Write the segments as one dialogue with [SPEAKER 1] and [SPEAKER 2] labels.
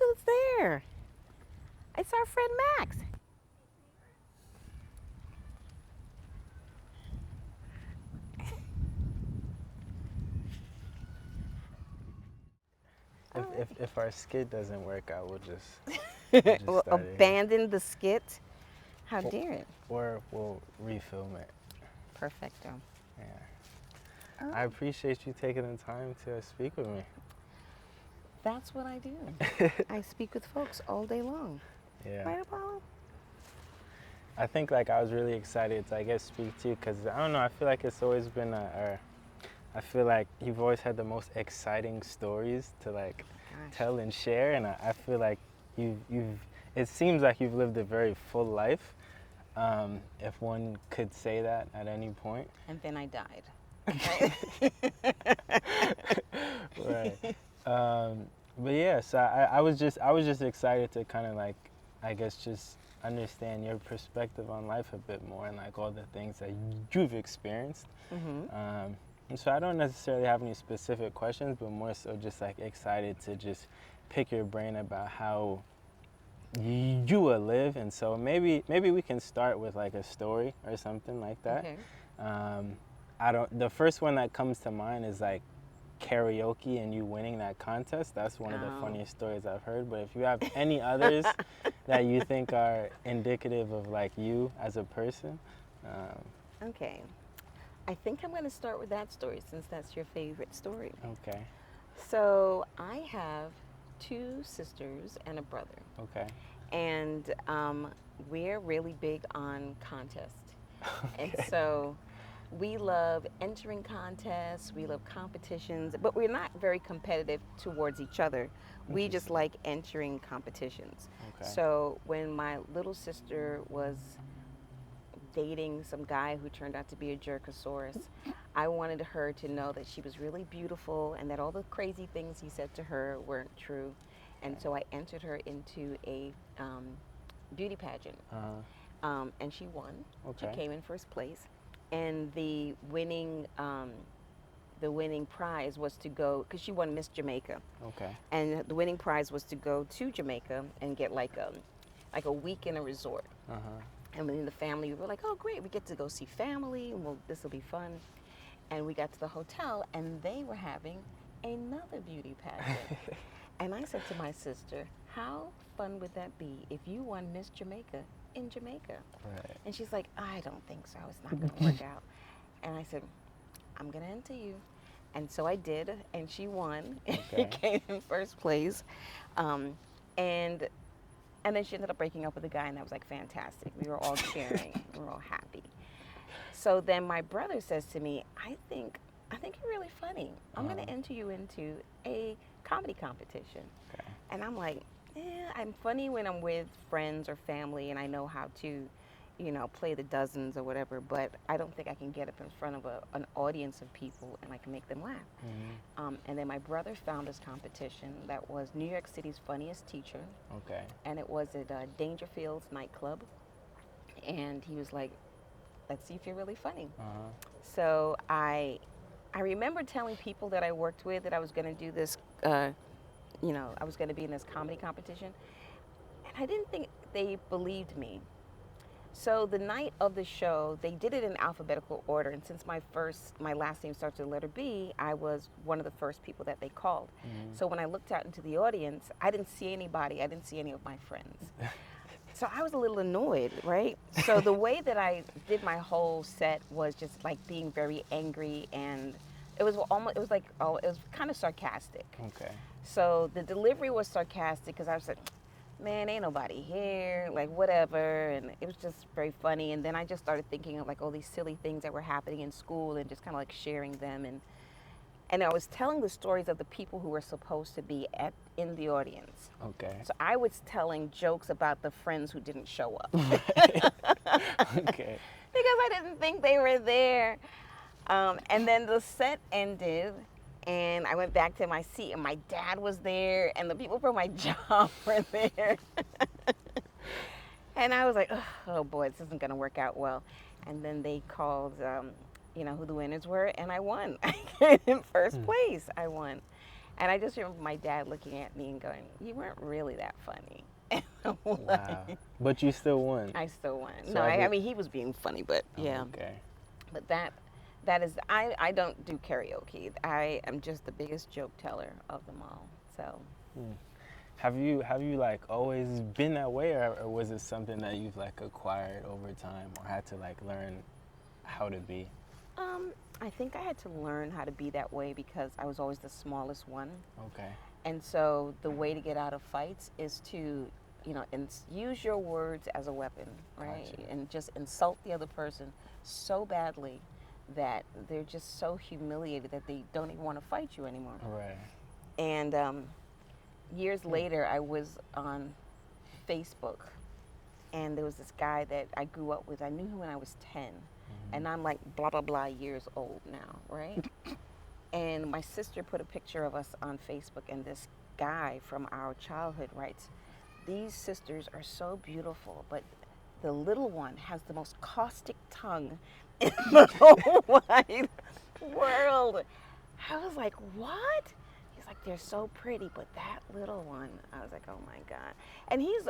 [SPEAKER 1] who's there. It's our friend Max.
[SPEAKER 2] If our skit doesn't work out, we'll just
[SPEAKER 1] Well,
[SPEAKER 2] start it here,
[SPEAKER 1] abandon the skit. How
[SPEAKER 2] or,
[SPEAKER 1] dare it?
[SPEAKER 2] or we'll refilm it.
[SPEAKER 1] Perfecto.
[SPEAKER 2] Yeah.
[SPEAKER 1] Oh,
[SPEAKER 2] I appreciate you taking the time to speak with me.
[SPEAKER 1] that's what I do. I speak with folks all day long.
[SPEAKER 2] Yeah.
[SPEAKER 1] Right, Apollo?
[SPEAKER 2] I think like I was really excited to I guess speak to you because I don't know. I feel like it's always been I feel like you've always had the most exciting stories to like
[SPEAKER 1] Gosh.
[SPEAKER 2] tell and share, and I feel like you've it seems like you've lived a very full life, if one could say that at any point.
[SPEAKER 1] And then I died.
[SPEAKER 2] Right. But yeah, so I was just excited to kind of like I guess just understand your perspective on life a bit more and like all the things that you've experienced.
[SPEAKER 1] Mm-hmm.
[SPEAKER 2] And so I don't necessarily have any specific questions, but more so just like excited to just pick your brain about how you will live. And so maybe we can start with like a story or something like that.
[SPEAKER 1] Okay.
[SPEAKER 2] Um, I don't. The first one that comes to mind is like karaoke and you winning that contest. That's one of the
[SPEAKER 1] Oh.
[SPEAKER 2] funniest stories I've heard. But if you have any others that you think are indicative of like you as a person,
[SPEAKER 1] Okay. I think I'm going to start with that story since that's your favorite story.
[SPEAKER 2] okay,
[SPEAKER 1] So I have two sisters and a brother,
[SPEAKER 2] okay,
[SPEAKER 1] and we're really big on contests. And
[SPEAKER 2] okay,
[SPEAKER 1] so we love entering contests, we love competitions, but we're not very competitive towards each other. We just
[SPEAKER 2] interesting,
[SPEAKER 1] like entering competitions.
[SPEAKER 2] okay,
[SPEAKER 1] So when my little sister was dating some guy who turned out to be a jerkosaurus, I wanted her to know that she was really beautiful and that all the crazy things he said to her weren't true. And so I entered her into a beauty pageant, and she won. She
[SPEAKER 2] okay,
[SPEAKER 1] came in first place, and the winning prize was to go because she won Miss Jamaica,
[SPEAKER 2] okay,
[SPEAKER 1] and the winning prize was to go to Jamaica and get like a week in a resort.
[SPEAKER 2] uh-huh,
[SPEAKER 1] And within the family, we were like, "Oh, great! We get to go see family. Well, this will be fun." And we got to the hotel, and they were having another beauty pageant. And I said to my sister, "How fun would that be if you won Miss Jamaica in Jamaica?"
[SPEAKER 2] right,
[SPEAKER 1] And she's like, "I don't think so. It's not going to work out." And I said, "I'm going to enter you." And so I did, and she won. She
[SPEAKER 2] okay,
[SPEAKER 1] came in first place. Um, and and then she ended up breaking up with a guy, and that was like fantastic. We were all cheering. We were all happy. So then my brother says to me, I think you're really funny. I'm going to
[SPEAKER 2] uh-huh,
[SPEAKER 1] enter you into a comedy competition."
[SPEAKER 2] okay,
[SPEAKER 1] And I'm like, I'm funny when I'm with friends or family and I know how to, play the dozens or whatever, but I don't think I can get up in front of an audience of people and I can make them laugh.
[SPEAKER 2] mm-hmm,
[SPEAKER 1] And then my brother found this competition that was New York City's funniest teacher,
[SPEAKER 2] okay,
[SPEAKER 1] and it was at Dangerfield's nightclub. And he was like, "Let's see if you're really funny."
[SPEAKER 2] uh-huh,
[SPEAKER 1] So I remember telling people that I worked with that I was going to do this, I was going to be in this comedy competition, and I didn't think they believed me. So the night of the show, they did it in alphabetical order, and since my last name starts with the letter B, I was one of the first people that they called.
[SPEAKER 2] mm-hmm,
[SPEAKER 1] So when I looked out into the audience, I didn't see anybody. I didn't see any of my friends. So I was a little annoyed, right? So the way that I did my whole set was just like being very angry, and it was kind of sarcastic.
[SPEAKER 2] okay,
[SPEAKER 1] So the delivery was sarcastic because I was like, "Man, ain't nobody here, like whatever," and it was just very funny. And then I just started thinking of like all these silly things that were happening in school and just kind of like sharing them, and I was telling the stories of the people who were supposed to be in the audience.
[SPEAKER 2] okay,
[SPEAKER 1] So I was telling jokes about the friends who didn't show up
[SPEAKER 2] okay,
[SPEAKER 1] because I didn't think they were there. And then the set ended, and I went back to my seat, and my dad was there, and the people from my job were there. And I was like, "Oh boy, this isn't going to work out well." And then they called, who the winners were, and I won. In first place, I won. And I just remember my dad looking at me and going, "You weren't really that funny."
[SPEAKER 2] Wow. But you still won.
[SPEAKER 1] I still won.
[SPEAKER 2] So
[SPEAKER 1] No, I
[SPEAKER 2] every
[SPEAKER 1] mean he was being funny, but yeah.
[SPEAKER 2] okay.
[SPEAKER 1] But that is I don't do karaoke. I am just the biggest joke teller of them all. So
[SPEAKER 2] Hmm. Have you like always been that way, or was it something that you've like acquired over time, or had to like learn how to be?
[SPEAKER 1] um, I think I had to learn how to be that way because I was always the smallest one.
[SPEAKER 2] Okay.
[SPEAKER 1] And so the way to get out of fights is to, use your words as a weapon, right?
[SPEAKER 2] Gotcha.
[SPEAKER 1] And just insult the other person so badly that they're just so humiliated that they don't even want to fight you anymore.
[SPEAKER 2] Right.
[SPEAKER 1] And years
[SPEAKER 2] Hmm.
[SPEAKER 1] later, I was on Facebook, and there was this guy that I grew up with. I knew him when I was 10,
[SPEAKER 2] Mhm.
[SPEAKER 1] and I'm like blah, blah, blah years old now, right? And my sister put a picture of us on Facebook, and this guy from our childhood writes, "These sisters are so beautiful, but the little one has the most caustic tongue in the whole wide world." I was like, "What?" He's like, "They're so pretty, but that little one." I was like, "Oh my God." And he's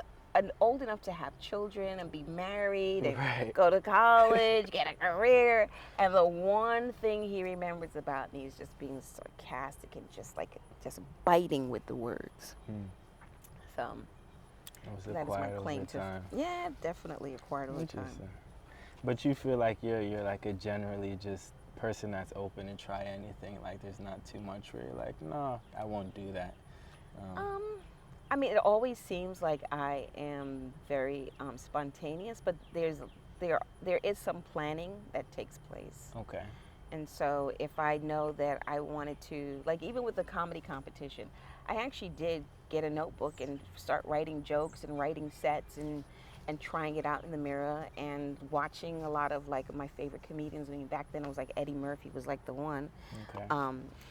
[SPEAKER 1] old enough to have children and be married and
[SPEAKER 2] Right.
[SPEAKER 1] go to college, get a career. And the one thing he remembers about me is just being sarcastic and just biting with the words.
[SPEAKER 2] Hmm.
[SPEAKER 1] So
[SPEAKER 2] It was
[SPEAKER 1] that is my
[SPEAKER 2] acquired over
[SPEAKER 1] claim to,
[SPEAKER 2] time.
[SPEAKER 1] yeah, definitely acquired over time.
[SPEAKER 2] Interesting. But you feel like you're like a generally just person that's open to try anything. Like there's not too much where you're like, no, I won't do that. Um,
[SPEAKER 1] Um, I mean, it always seems like I am very spontaneous, but there is some planning that takes place.
[SPEAKER 2] okay.
[SPEAKER 1] And so if I know that I wanted to, like even with the comedy competition, I actually did get a notebook and start writing jokes and writing sets and trying it out in the mirror and watching a lot of like my favorite comedians. I mean, back then it was like Eddie Murphy was like the one,
[SPEAKER 2] Okay.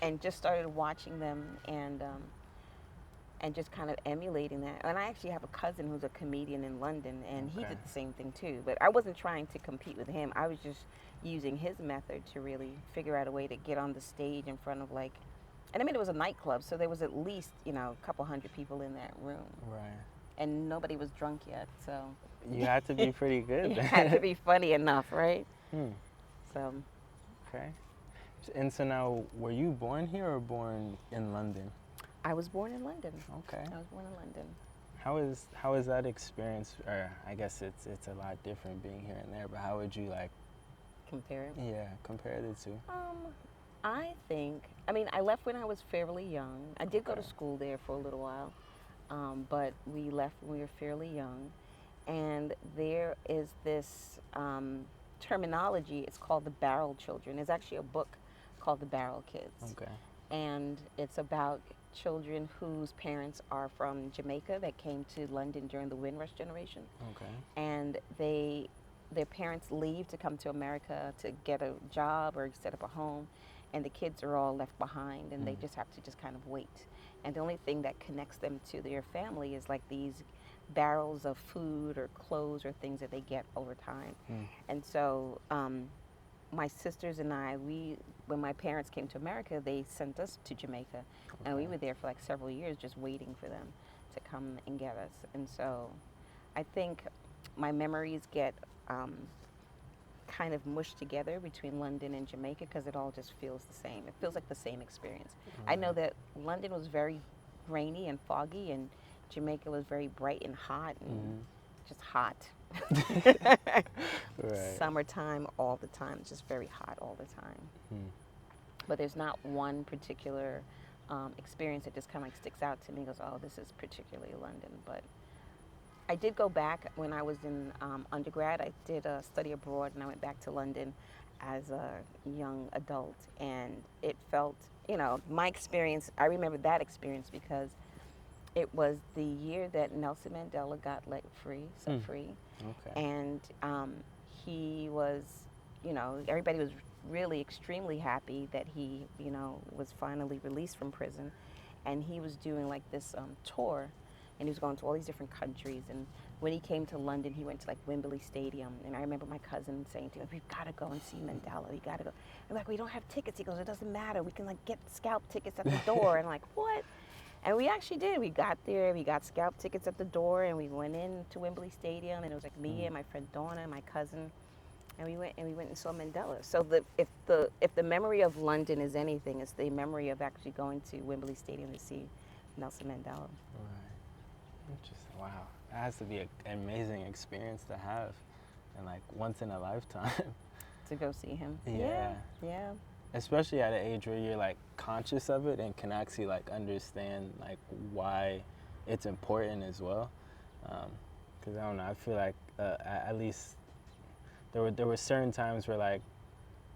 [SPEAKER 1] and just started watching them and just kind of emulating that. And I actually have a cousin who's a comedian in London, and he
[SPEAKER 2] Okay.
[SPEAKER 1] did the same thing too. But I wasn't trying to compete with him. I was just using his method to really figure out a way to get on the stage in front of like, and I mean, it was a nightclub, so there was at least, a couple hundred people in that room.
[SPEAKER 2] Right.
[SPEAKER 1] And nobody was drunk yet, so
[SPEAKER 2] You had to be pretty good
[SPEAKER 1] it
[SPEAKER 2] then.
[SPEAKER 1] had to be funny enough, right?
[SPEAKER 2] Hmm.
[SPEAKER 1] So
[SPEAKER 2] Okay. And so now, were you born here or born in London?
[SPEAKER 1] I was born in London.
[SPEAKER 2] Okay.
[SPEAKER 1] I was born in London.
[SPEAKER 2] How is that experience? Or I guess it's a lot different being here and there. But how would you like,
[SPEAKER 1] Compare it.
[SPEAKER 2] yeah, compare the two?
[SPEAKER 1] I think, I mean, I left when I was fairly young. I did go to
[SPEAKER 2] Okay.
[SPEAKER 1] school there for a little while, but we left when we were fairly young. And there is this terminology, it's called the Barrel Children. There's actually a book called The Barrel Kids.
[SPEAKER 2] Okay.
[SPEAKER 1] And it's about children whose parents are from Jamaica that came to London during the Windrush generation.
[SPEAKER 2] Okay.
[SPEAKER 1] And their parents leave to come to America to get a job or set up a home, and the kids are all left behind, and they
[SPEAKER 2] Mm.
[SPEAKER 1] just have to just kind of wait. And the only thing that connects them to their family is like these barrels of food or clothes or things that they get over time.
[SPEAKER 2] Mm.
[SPEAKER 1] And so my sisters and I, when my parents came to America, they sent us to Jamaica, and we
[SPEAKER 2] Okay.
[SPEAKER 1] were there for like several years just waiting for them to come and get us. And so I think my memories get kind of mushed together between London and Jamaica because it all just feels the same. It feels like the same experience. I know
[SPEAKER 2] Right.
[SPEAKER 1] that London was very rainy and foggy, and Jamaica was very bright and hot and
[SPEAKER 2] Mhm.
[SPEAKER 1] just hot.
[SPEAKER 2] Right.
[SPEAKER 1] Summertime all the time, just very hot all the time.
[SPEAKER 2] Hmm.
[SPEAKER 1] But there's not one particular experience that just kind of like sticks out to me and goes, oh, this is particularly London. But I did go back when I was in undergrad. I did a study abroad, and I went back to London as a young adult, and it felt, my experience. I remember that experience because it was the year that Nelson Mandela got set
[SPEAKER 2] Mm.
[SPEAKER 1] free,
[SPEAKER 2] Okay.
[SPEAKER 1] and he was, everybody was really extremely happy that he, was finally released from prison, and he was doing like this tour and he was going to all these different countries. And when he came to London, he went to like Wembley Stadium, and I remember my cousin saying to him, "We've got to go and see Mandela. We got to go." I'm like, "We don't have tickets." He goes, "It doesn't matter. We can like get scalp tickets at the door." And I'm like, "What?" And we actually did. We got there. We got scalp tickets at the door, and we went in to Wembley Stadium, and it was like me and my friend Donna and my cousin, and we went and saw Mandela. So if the memory of London is anything, it's the memory of actually going to Wembley Stadium to see Nelson Mandela.
[SPEAKER 2] Right. Interesting. Wow. That has to be an amazing experience to have, and like once in a lifetime.
[SPEAKER 1] To go see him.
[SPEAKER 2] Yeah.
[SPEAKER 1] Yeah.
[SPEAKER 2] Especially at an age where you're like conscious of it and can actually like understand like why it's important as well. Because I don't know, I feel like at least there were certain times where like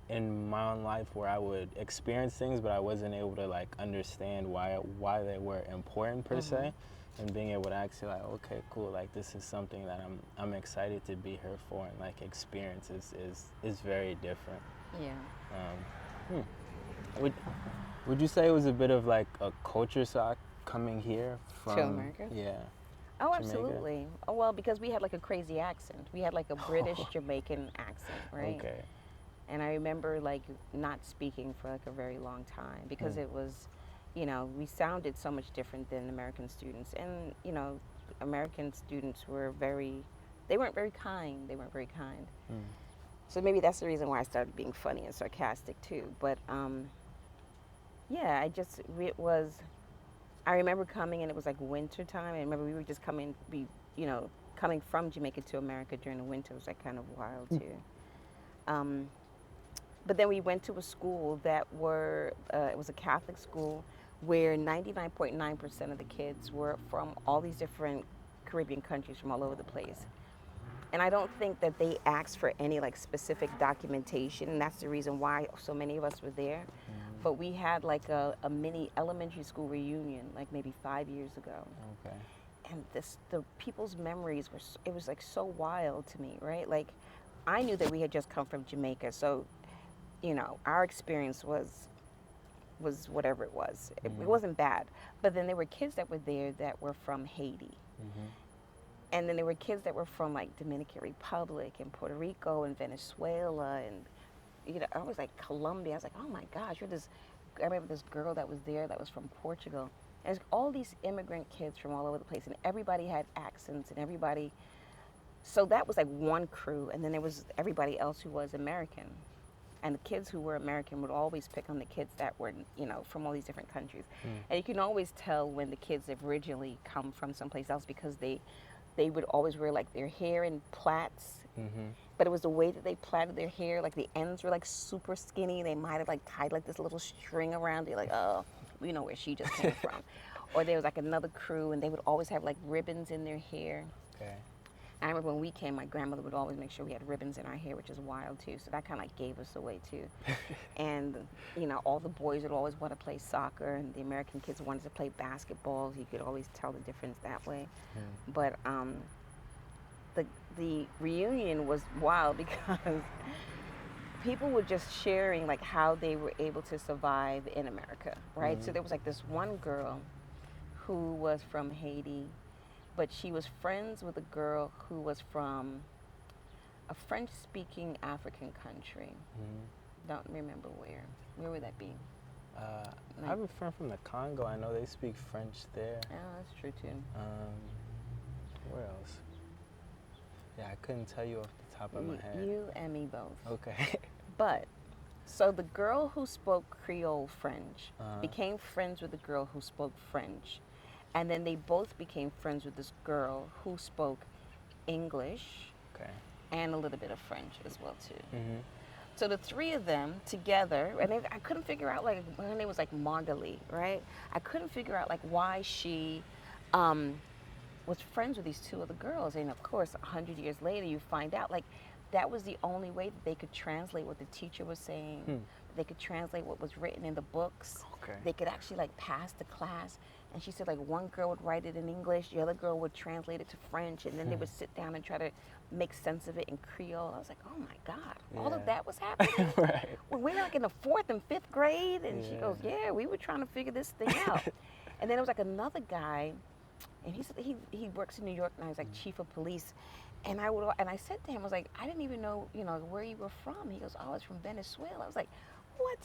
[SPEAKER 2] in my own life where I would experience things, but I wasn't able to like understand why they were important per se, and being able to actually like, okay, cool, like this is something that I'm excited to be here for, and like experience is very different.
[SPEAKER 1] Yeah.
[SPEAKER 2] Would you say it was a bit of like a culture shock coming here from
[SPEAKER 1] America?
[SPEAKER 2] Yeah.
[SPEAKER 1] Oh,
[SPEAKER 2] Jamaica?
[SPEAKER 1] absolutely. Oh, well, because we had like a crazy accent. We had like a British Jamaican accent, right?
[SPEAKER 2] Okay.
[SPEAKER 1] And I remember like not speaking for like a very long time because it was, we sounded so much different than American students. And, American students they weren't very kind. They weren't very kind. So maybe that's the reason why I started being funny and sarcastic too. But yeah, I remember coming and it was like winter time. I remember we were just coming from Jamaica to America during the winter. It was like kind of wild too. But then we went to a school it was a Catholic school where 99.9% of the kids were from all these different Caribbean countries from all over the place. And I don't think that they asked for any like specific documentation, and that's the reason why so many of us were there. But we had like a mini elementary school reunion like maybe 5 years ago.
[SPEAKER 2] Okay.
[SPEAKER 1] And the people's memories it was like so wild to me, right? Like I knew that we had just come from Jamaica, so our experience was whatever it was. It wasn't bad. But then there were kids that were there that were from Haiti. And then there were kids that were from like Dominican Republic and Puerto Rico and Venezuela and I was like Colombia. I was like, oh my gosh, I remember this girl that was there that was from Portugal. And there's all these immigrant kids from all over the place, and everybody had accents and everybody. So that was like one crew, and then there was everybody else who was American. And the kids who were American would always pick on the kids that were, from all these different countries. And you can always tell when the kids have originally come from someplace else because they would always wear like their hair in plaits. But it was the way that they plaited their hair, like the ends were like super skinny. They might have like tied like this little string around it, like, oh, we know where she just came from. Or there was like another crew, and they would always have like ribbons in their hair.
[SPEAKER 2] Okay.
[SPEAKER 1] I remember when we came, my grandmother would always make sure we had ribbons in our hair, which is wild too. So that kind of like gave us away too. And all the boys would always want to play soccer, and the American kids wanted to play basketball. You could always tell the difference that way. But the reunion was wild because people were just sharing like how they were able to survive in America, right? So there was like this one girl who was from Haiti, but she was friends with a girl who was from a French-speaking African country. Don't remember where. Where would that be?
[SPEAKER 2] I have a friend from the Congo. I know they speak French there.
[SPEAKER 1] Oh, that's true too.
[SPEAKER 2] Where else? Yeah, I couldn't tell you off the top of my head.
[SPEAKER 1] You and me both.
[SPEAKER 2] Okay.
[SPEAKER 1] But, so the girl who spoke Creole French became friends with the girl who spoke French. And then they both became friends with this girl who spoke English and a little bit of French as well too. So the three of them together, and I couldn't figure out, like, her name was like Margalie, right? I couldn't figure out like why she was friends with these two other girls. And of course, 100 years later, you find out like that was the only way that they could translate what the teacher was saying. They could translate what was written in the books. They could actually like pass the class. And she said like one girl would write it in English, the other girl would translate it to French, and then they would sit down and try to make sense of it in Creole. I was like, oh my God, all of that was happening?
[SPEAKER 2] Right.
[SPEAKER 1] When we were like in the 4th and 5th grade, and she goes, yeah, we were trying to figure this thing out. And then there was like another guy and he works in New York now. He's like chief of police. And I said to him, I was like, I didn't even know, where you were from. He goes, oh, I was from Venezuela. I was like, what?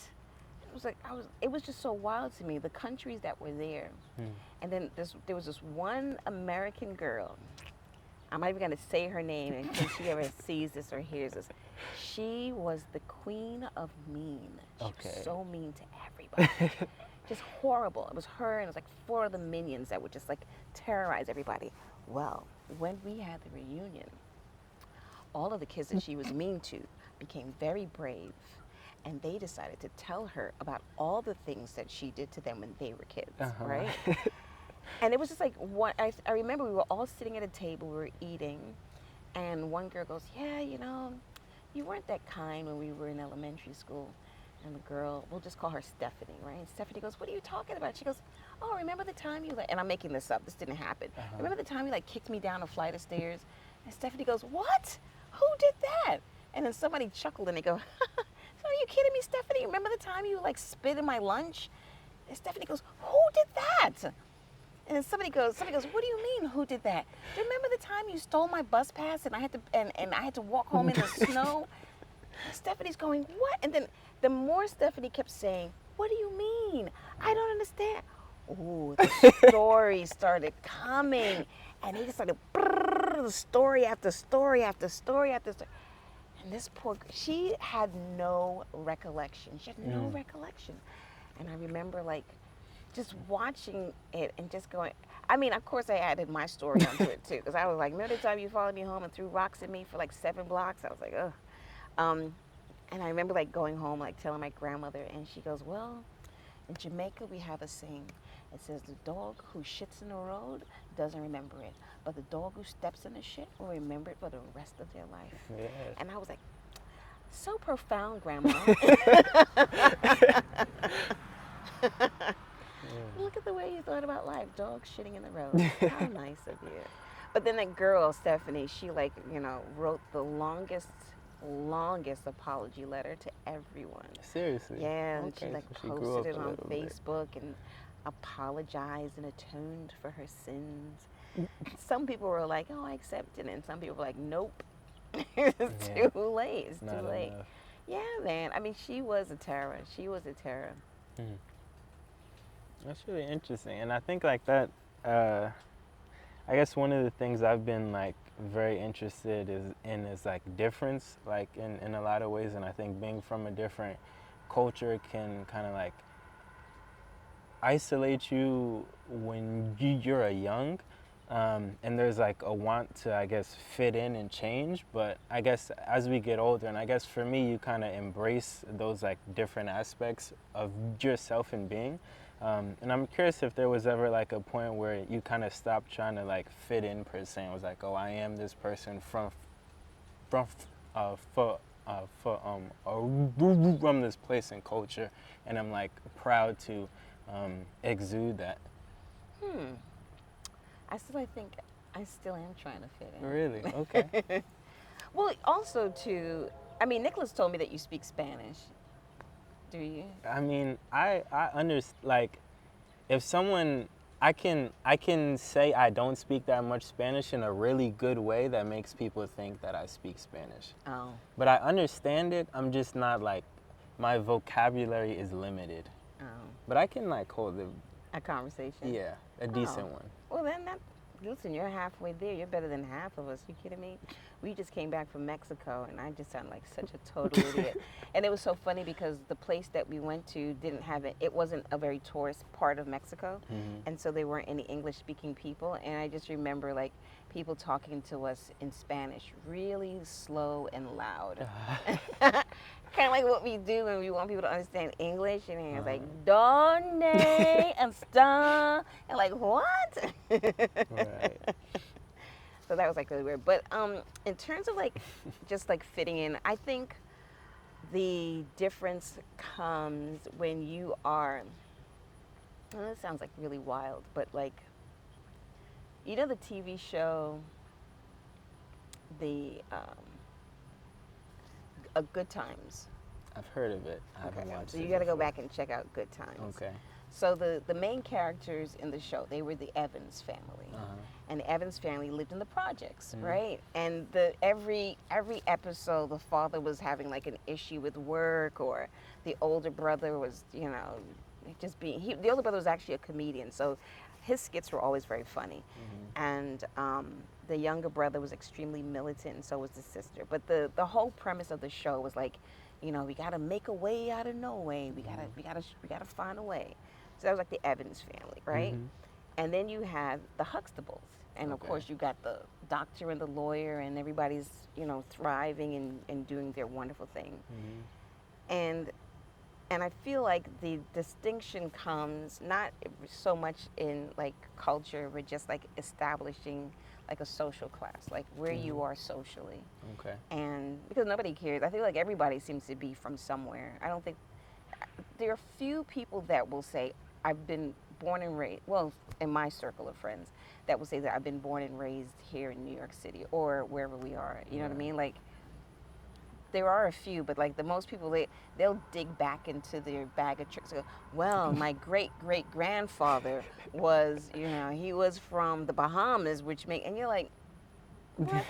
[SPEAKER 1] It was like it was just so wild to me, the countries that were there.
[SPEAKER 2] Mm.
[SPEAKER 1] And then there was this one American girl. I'm not even gonna say her name in case she ever sees this or hears this. She was the queen of mean. She was so mean to everybody. Just horrible. It was her and it was like four of the minions that would just like terrorize everybody. Well, when we had the reunion, all of the kids that she was mean to became very brave, and they decided to tell her about all the things that she did to them when they were kids, right? And it was just like I remember we were all sitting at a table, we were eating, and one girl goes, yeah, you weren't that kind when we were in elementary school. And the girl, we'll just call her Stephanie, right? And Stephanie goes, what are you talking about? She goes, oh, remember the time you and I'm making this up, this didn't happen. Remember the time you kicked me down a flight of stairs? And Stephanie goes, what? Who did that? And then somebody chuckled and they go, so are you kidding me, Stephanie? Remember the time you spit in my lunch? And Stephanie goes, who did that? And then somebody goes, what do you mean, who did that? Do you remember the time you stole my bus pass and I had to walk home in the snow? And Stephanie's going, what? And then the more Stephanie kept saying, what do you mean? I don't understand. Ooh, the story started coming. And he just started, story after story after story after story. And this poor, she had no recollection. She had no recollection. And I remember just watching it and just going, I mean, of course I added my story onto it too. Because I was like, remember the time you followed me home and threw rocks at me for 7 blocks? I was like, ugh. And I remember going home, telling my grandmother, and she goes, well, in Jamaica we have a saying. It says the dog who shits in the road doesn't remember it, but the dog who steps in the shit will remember it for the rest of their life.
[SPEAKER 2] Yes.
[SPEAKER 1] And I was like, so profound, Grandma. Look at the way you thought about life. Dog shitting in the road. How nice of you. But then that girl, Stephanie, she wrote the longest apology letter to everyone.
[SPEAKER 2] Seriously?
[SPEAKER 1] Yeah, and
[SPEAKER 2] Okay,
[SPEAKER 1] she
[SPEAKER 2] so
[SPEAKER 1] posted it on
[SPEAKER 2] little bit.
[SPEAKER 1] Facebook and apologized and atoned for her sins. Some people were like, oh, I accept it. And some people were like, nope. It's too late. It's too late.
[SPEAKER 2] Enough.
[SPEAKER 1] Yeah, man. I mean, she was a terror. She was a terror.
[SPEAKER 2] That's really interesting. And I think that, I guess one of the things I've been very interested in is difference, in a lot of ways. And I think being from a different culture can kind of isolate you when you're a young, and there's a want to, I guess, fit in and change. But I guess as we get older, and I guess for me, you kind of embrace those different aspects of yourself and being. And I'm curious if there was ever a point where you kind of stopped trying to fit in per se, and was oh, I am this person from this place and culture, and I'm proud to exude that.
[SPEAKER 1] I think I still am trying to fit in.
[SPEAKER 2] Really? Okay.
[SPEAKER 1] Well, also I mean, Nicholas told me that you speak Spanish. Do you?
[SPEAKER 2] I mean, I understand, if someone, I can say I don't speak that much Spanish in a really good way that makes people think that I speak Spanish.
[SPEAKER 1] Oh.
[SPEAKER 2] But I understand it. I'm just not my vocabulary is limited.
[SPEAKER 1] Oh.
[SPEAKER 2] But I can hold
[SPEAKER 1] a conversation.
[SPEAKER 2] Yeah, a decent one.
[SPEAKER 1] Well, then listen, you're halfway there. You're better than half of us. You kidding me? We just came back from Mexico, and I just sound like such a total idiot. And it was so funny because the place that we went to didn't have it. It wasn't a very tourist part of Mexico, and so there weren't any English-speaking people. And I just remember people talking to us in Spanish, really slow and loud. Kind of like what we do when we want people to understand English. And it's donde está? And what?
[SPEAKER 2] Right.
[SPEAKER 1] So that was really weird. But in terms of just fitting in, I think the difference comes when you are, well, this sounds really wild, but you know the TV show, the Good Times?
[SPEAKER 2] I've heard of it. I haven't
[SPEAKER 1] Okay,
[SPEAKER 2] watched
[SPEAKER 1] so
[SPEAKER 2] it
[SPEAKER 1] you got to go
[SPEAKER 2] before.
[SPEAKER 1] back and check out Good Times.
[SPEAKER 2] Okay.
[SPEAKER 1] So the main characters in the show, they were the Evans family.
[SPEAKER 2] Uh-huh.
[SPEAKER 1] And the Evans family lived in the projects,
[SPEAKER 2] Mhm.
[SPEAKER 1] right? And the every episode the father was having like an issue with work, or the older brother was, just being the older brother was actually a comedian, so his skits were always very funny.
[SPEAKER 2] Mhm.
[SPEAKER 1] And the younger brother was extremely militant, and so was the sister. But the whole premise of the show was like, we got to make a way out of no way.
[SPEAKER 2] Mhm.
[SPEAKER 1] We gotta find a way. So that was like the Evans family, right?
[SPEAKER 2] Mhm.
[SPEAKER 1] And then you had the Huxtables, and of
[SPEAKER 2] Okay.
[SPEAKER 1] course you got the doctor and the lawyer, and everybody's thriving and doing their wonderful thing.
[SPEAKER 2] Mhm.
[SPEAKER 1] And I feel like the distinction comes not so much in like culture, but just like establishing like a social class, like where you
[SPEAKER 2] Mhm.
[SPEAKER 1] are socially.
[SPEAKER 2] Okay.
[SPEAKER 1] And because nobody cares, I feel like everybody seems to be from somewhere. I don't think there are few people that will say, I've been born and raised, well, in my circle of friends, that will say that I've been born and raised here in New York City or wherever we are. You know what I
[SPEAKER 2] Right.
[SPEAKER 1] mean? Like, there are a few, but like the most people, they'll dig back into their bag of tricks. And go, well, my great great grandfather was, he was from the Bahamas, and you're like, what?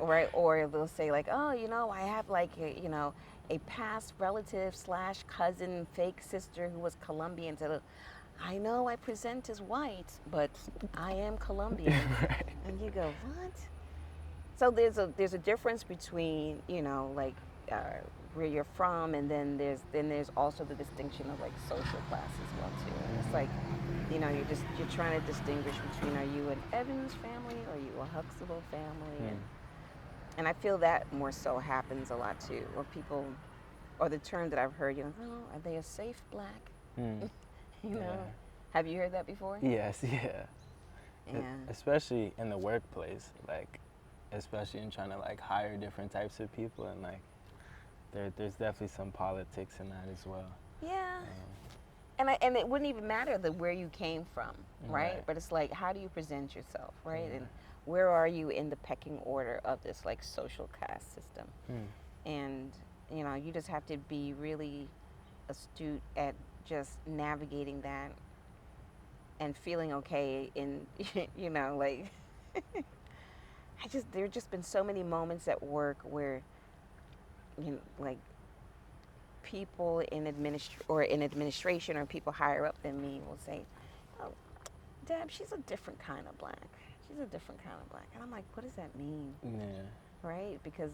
[SPEAKER 1] Right? Or they'll say like, oh, I have like a past relative slash cousin, fake sister who was Colombian. So I know I present as white, but I am Colombian.
[SPEAKER 2] Right.
[SPEAKER 1] And you go, what? So there's a difference between like where you're from, and then there's also the distinction of like social class as well too. And it's
[SPEAKER 2] Mhm.
[SPEAKER 1] like you're trying to distinguish between, are you an Evans family, or are you a Huxtable family,
[SPEAKER 2] Hmm.
[SPEAKER 1] and I feel that more so happens a lot too, or people, or the term that I've heard, oh, are they a safe black?
[SPEAKER 2] Hmm.
[SPEAKER 1] you know,
[SPEAKER 2] Yeah.
[SPEAKER 1] have you heard that before?
[SPEAKER 2] Yes. Yeah.
[SPEAKER 1] Yeah.
[SPEAKER 2] Especially in the workplace, like, especially in trying to like hire different types of people, and like there's definitely some politics in that as well.
[SPEAKER 1] Yeah.
[SPEAKER 2] Um,
[SPEAKER 1] And it wouldn't even matter where you came from, right?
[SPEAKER 2] right.
[SPEAKER 1] But it's like, how do you present yourself, right?
[SPEAKER 2] Yeah.
[SPEAKER 1] And where are you in the pecking order of this like social caste system?
[SPEAKER 2] Hmm.
[SPEAKER 1] And you just have to be really astute at just navigating that and feeling okay in like there have just been so many moments at work where like people in administration, or people higher up than me, will say, oh, Deb, she's a different kind of black. She's a different kind of black. And I'm like, what does that mean?
[SPEAKER 2] Yeah.
[SPEAKER 1] Right? Because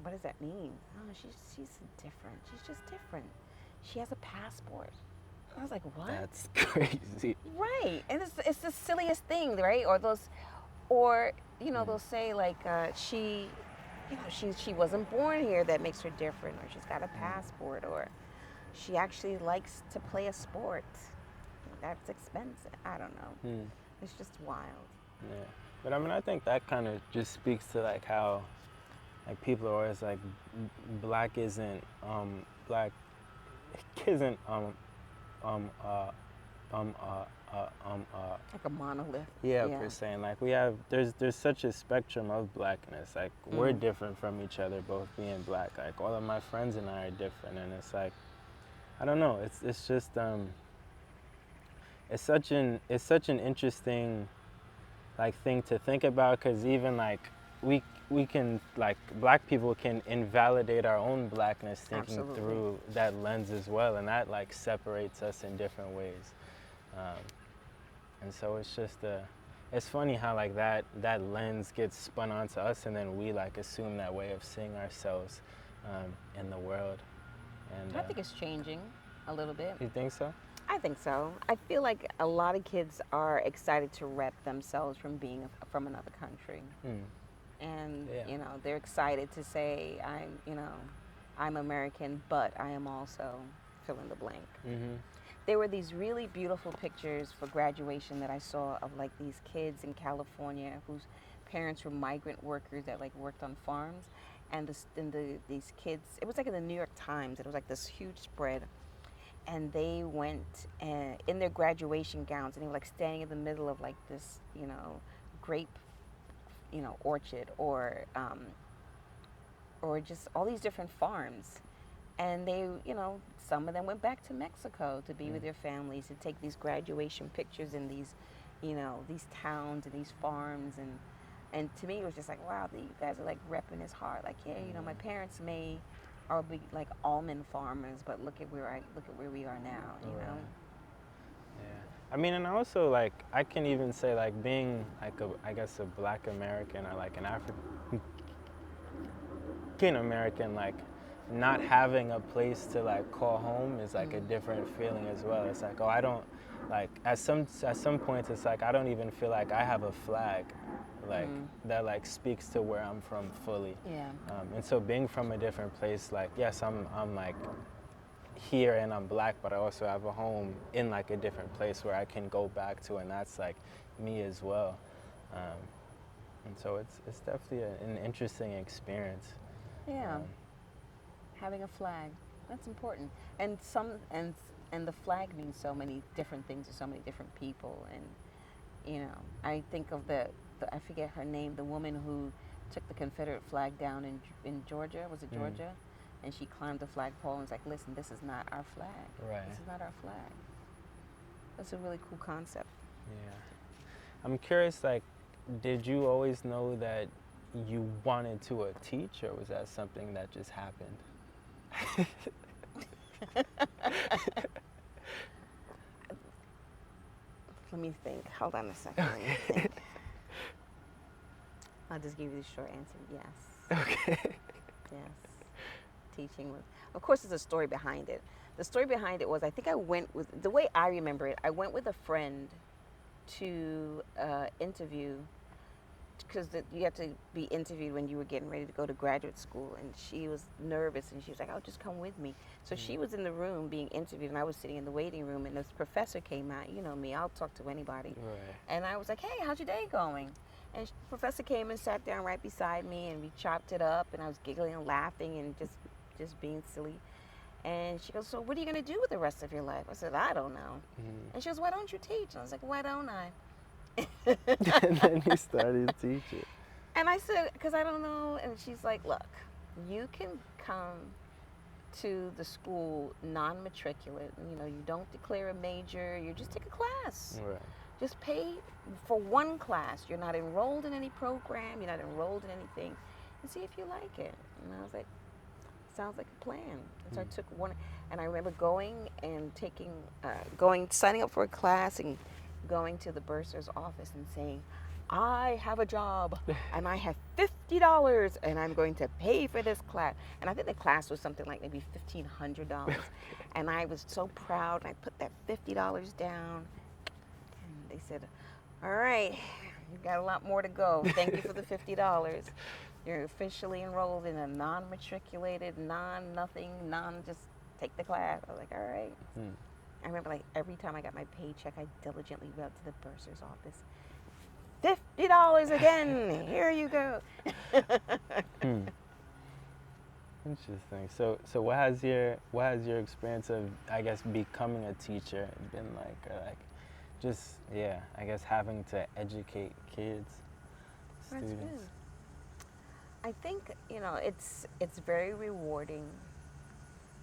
[SPEAKER 1] what does that mean? Oh, she's different. She's just different. She has a passport. I was like, what?
[SPEAKER 2] That's crazy.
[SPEAKER 1] Right. And it's the silliest thing, right? Or
[SPEAKER 2] Hmm.
[SPEAKER 1] they'll say like she wasn't born here, that makes her different, or she's got a
[SPEAKER 2] Hmm.
[SPEAKER 1] passport, or she actually likes to play a sport that's expensive. I don't know.
[SPEAKER 2] Hmm.
[SPEAKER 1] It's just wild.
[SPEAKER 2] Yeah. But I mean, I think that kind of just speaks to like how like people are always like black isn't black isn't um uh um uh
[SPEAKER 1] Like a monolith.
[SPEAKER 2] yeah,
[SPEAKER 1] Yeah.
[SPEAKER 2] per se. And like we have there's such a spectrum of blackness. Like we're
[SPEAKER 1] Mm.
[SPEAKER 2] different from each other, both being black. Like all of my friends and I are different, and it's like I don't know. It's just it's such an interesting like thing to think about, because even like we can like black people can invalidate our own blackness thinking
[SPEAKER 1] Absolutely.
[SPEAKER 2] through that lens as well, and that like separates us in different ways. Um, and so it's just it's funny how like that lens gets spun onto us, and then we like assume that way of seeing ourselves in the world. And
[SPEAKER 1] I think it's changing a little bit.
[SPEAKER 2] you think so?
[SPEAKER 1] I think so. I feel like a lot of kids are excited to rep themselves from being from another country.
[SPEAKER 2] Hmm.
[SPEAKER 1] And
[SPEAKER 2] Yeah.
[SPEAKER 1] they're excited to say, I'm American, but I am also fill in the blank.
[SPEAKER 2] Mm-hmm.
[SPEAKER 1] There were these really beautiful pictures for graduation that I saw of like these kids in California whose parents were migrant workers that like worked on farms, and these kids, it was like in the New York Times, and it was like this huge spread, and they went in their graduation gowns, and they were like standing in the middle of like this grape orchard, or just all these different farms, And they, some of them went back to Mexico to be with their families, to take these graduation pictures in these, these towns and these farms. And to me, it was just like, wow, you guys are like repping this hard. Like, yeah, my parents may are be like almond farmers, but look at where we are now,
[SPEAKER 2] Right. Yeah. I mean, and also like I can even say like being like I guess a Black American or like an African American, like not having a place to like call home is like a different feeling as well. It's like, oh, I don't like at some points it's like I don't even feel like I have a flag like that like speaks to where I'm from fully.
[SPEAKER 1] Yeah.
[SPEAKER 2] And so being from a different place, like yes, I'm like here and I'm Black, but I also have a home in like a different place where I can go back to, and that's like me as well. And so it's definitely an interesting experience.
[SPEAKER 1] Yeah. Having a flag, that's important. And and the flag means so many different things to so many different people. And I think of I forget her name, the woman who took the Confederate flag down in Georgia. Was it Georgia? And she climbed the flagpole and was like, "Listen, this is not our flag.
[SPEAKER 2] Right.
[SPEAKER 1] This is not our flag." That's a really cool concept.
[SPEAKER 2] Yeah. I'm curious, like, did you always know that you wanted to teach, or was that something that just happened?
[SPEAKER 1] Let me think. Hold on a second. Let me think. I'll just give you the short answer. Yes.
[SPEAKER 2] Okay.
[SPEAKER 1] Yes. Teaching was, of course, there's a story behind it. The story behind it was, I think I went with, the way I remember it, I went with a friend to interview, because you had to be interviewed when you were getting ready to go to graduate school, and she was nervous, and she was like, "Oh, just come with me." So she was in the room being interviewed, and I was sitting in the waiting room, and this professor came out. You know me, I'll talk to anybody.
[SPEAKER 2] Right.
[SPEAKER 1] And I was like, "Hey, how's your day going?" And the professor came and sat down right beside me, and we chopped it up, and I was giggling and laughing and just being silly. And she goes, "So what are you going to do with the rest of your life?" I said, "I don't know." And she goes, "Why don't you teach?" And I was like, "Why don't I?"
[SPEAKER 2] And then you started teaching.
[SPEAKER 1] And I said, "Because I don't know." And she's like, "Look, you can come to the school non-matriculate. You don't declare a major. You just take a class.
[SPEAKER 2] Right.
[SPEAKER 1] Just pay for one class. You're not enrolled in any program. You're not enrolled in anything. And see if you like it." And I was like, "Sounds like a plan." And so I took one. And I remember going and signing up for a class and going to the bursar's office and saying, "I have a job and I have $50 and I'm going to pay for this class." And I think the class was something like maybe $1,500. And I was so proud, and I put that $50 down. And they said, "All right, you've got a lot more to go. Thank you for the $50. You're officially enrolled in a non-matriculated, just take the class." I was like, "All right." I remember like every time I got my paycheck, I diligently went to the bursar's office. $50 again. Here you go.
[SPEAKER 2] Interesting. So what has your experience of, I guess, becoming a teacher been like? Just I guess having to educate kids, students.
[SPEAKER 1] That's good. I think it's very rewarding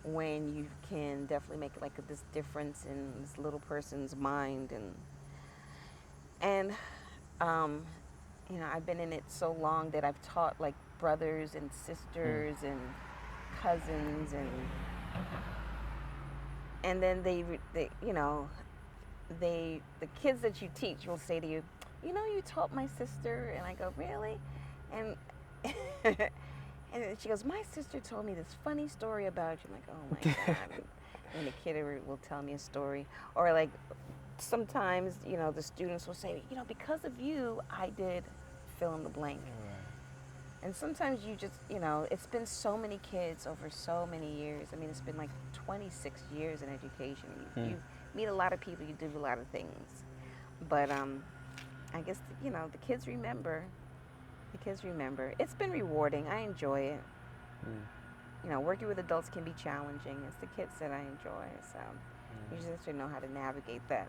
[SPEAKER 1] when you can definitely make like this difference in this little person's mind, and I've been in it so long that I've taught like brothers and sisters and cousins, and then the kids that you teach will say to you, "You taught my sister," and I go, "Really?" And and she goes, "My sister told me this funny story about you." I'm like, "Oh my God." And the kid will tell me a story. Or like sometimes, the students will say, "Because of you, I did fill in the blank."
[SPEAKER 2] Right.
[SPEAKER 1] And sometimes you just, it's been so many kids over so many years. I mean, it's been like 26 years in education. You meet a lot of people, you do a lot of things. But I guess, the kids remember. The kids remember. It's been rewarding. I enjoy it. Working with adults can be challenging. It's the kids that I enjoy. So you just have to know how to navigate that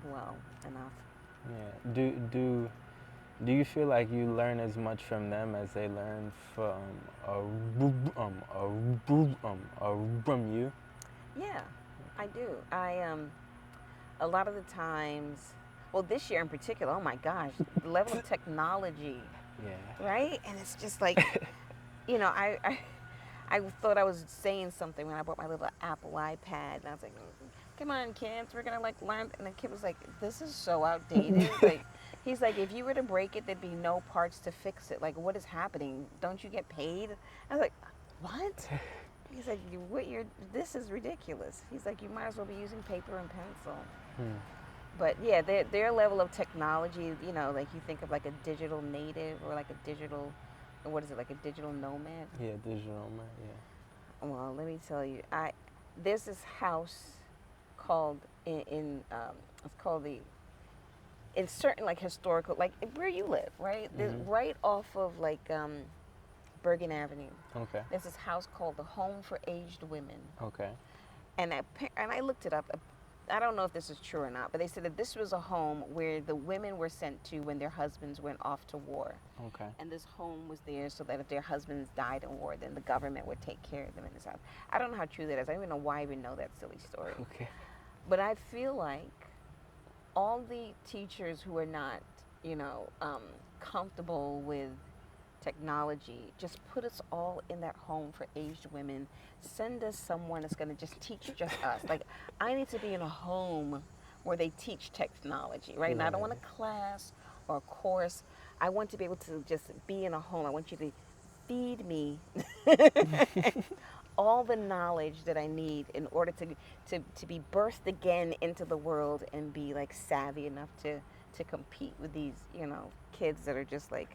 [SPEAKER 1] well enough.
[SPEAKER 2] Yeah. Do you feel like you learn as much from them as they learn from you?
[SPEAKER 1] Yeah, I do. A lot of the times, well, this year in particular, oh my gosh, the level of technology,
[SPEAKER 2] Yeah.
[SPEAKER 1] right? And it's just like, you know, I thought I was saying something when I bought my little Apple iPad, and I was like, "Come on, kids, we're gonna like learn." And the kid was like, "This is so outdated." Like, he's like, "If you were to break it, there'd be no parts to fix it. Like, what is happening? Don't you get paid?" I was like, "What?" He's like, "What? You're this is ridiculous." He's like, "You might as well be using paper and pencil."
[SPEAKER 2] Hmm.
[SPEAKER 1] But yeah, their level of technology, you know, like you think of like a digital native or like a digital, what is it, like a digital nomad?
[SPEAKER 2] Yeah, digital, man. Yeah.
[SPEAKER 1] Well, let me tell you, there's this house called it's called the in certain like historical like where you live, right? There's,
[SPEAKER 2] Mhm.
[SPEAKER 1] right off of like Bergen Avenue.
[SPEAKER 2] Okay.
[SPEAKER 1] There's this house called the Home for Aged Women,
[SPEAKER 2] Okay.
[SPEAKER 1] and I looked it up. I don't know if this is true or not, but they said that this was a home where the women were sent to when their husbands went off to war.
[SPEAKER 2] Okay.
[SPEAKER 1] And this home was there so that if their husbands died in war, then the government would take care of them in this house. I don't know how true that is. I don't even know why I even know that silly story.
[SPEAKER 2] Okay.
[SPEAKER 1] But I feel like all the teachers who are not, you know, comfortable with technology, just put us all in that home for aged women. Send us someone that's going to just teach just us. Like, I need to be in a home where they teach technology, right? And I don't want
[SPEAKER 2] Right.
[SPEAKER 1] a class or a course. I want to be able to just be in a home. I want you to feed me all the knowledge that I need in order to be birthed again into the world and be like savvy enough to compete with these, you know, kids that are just like,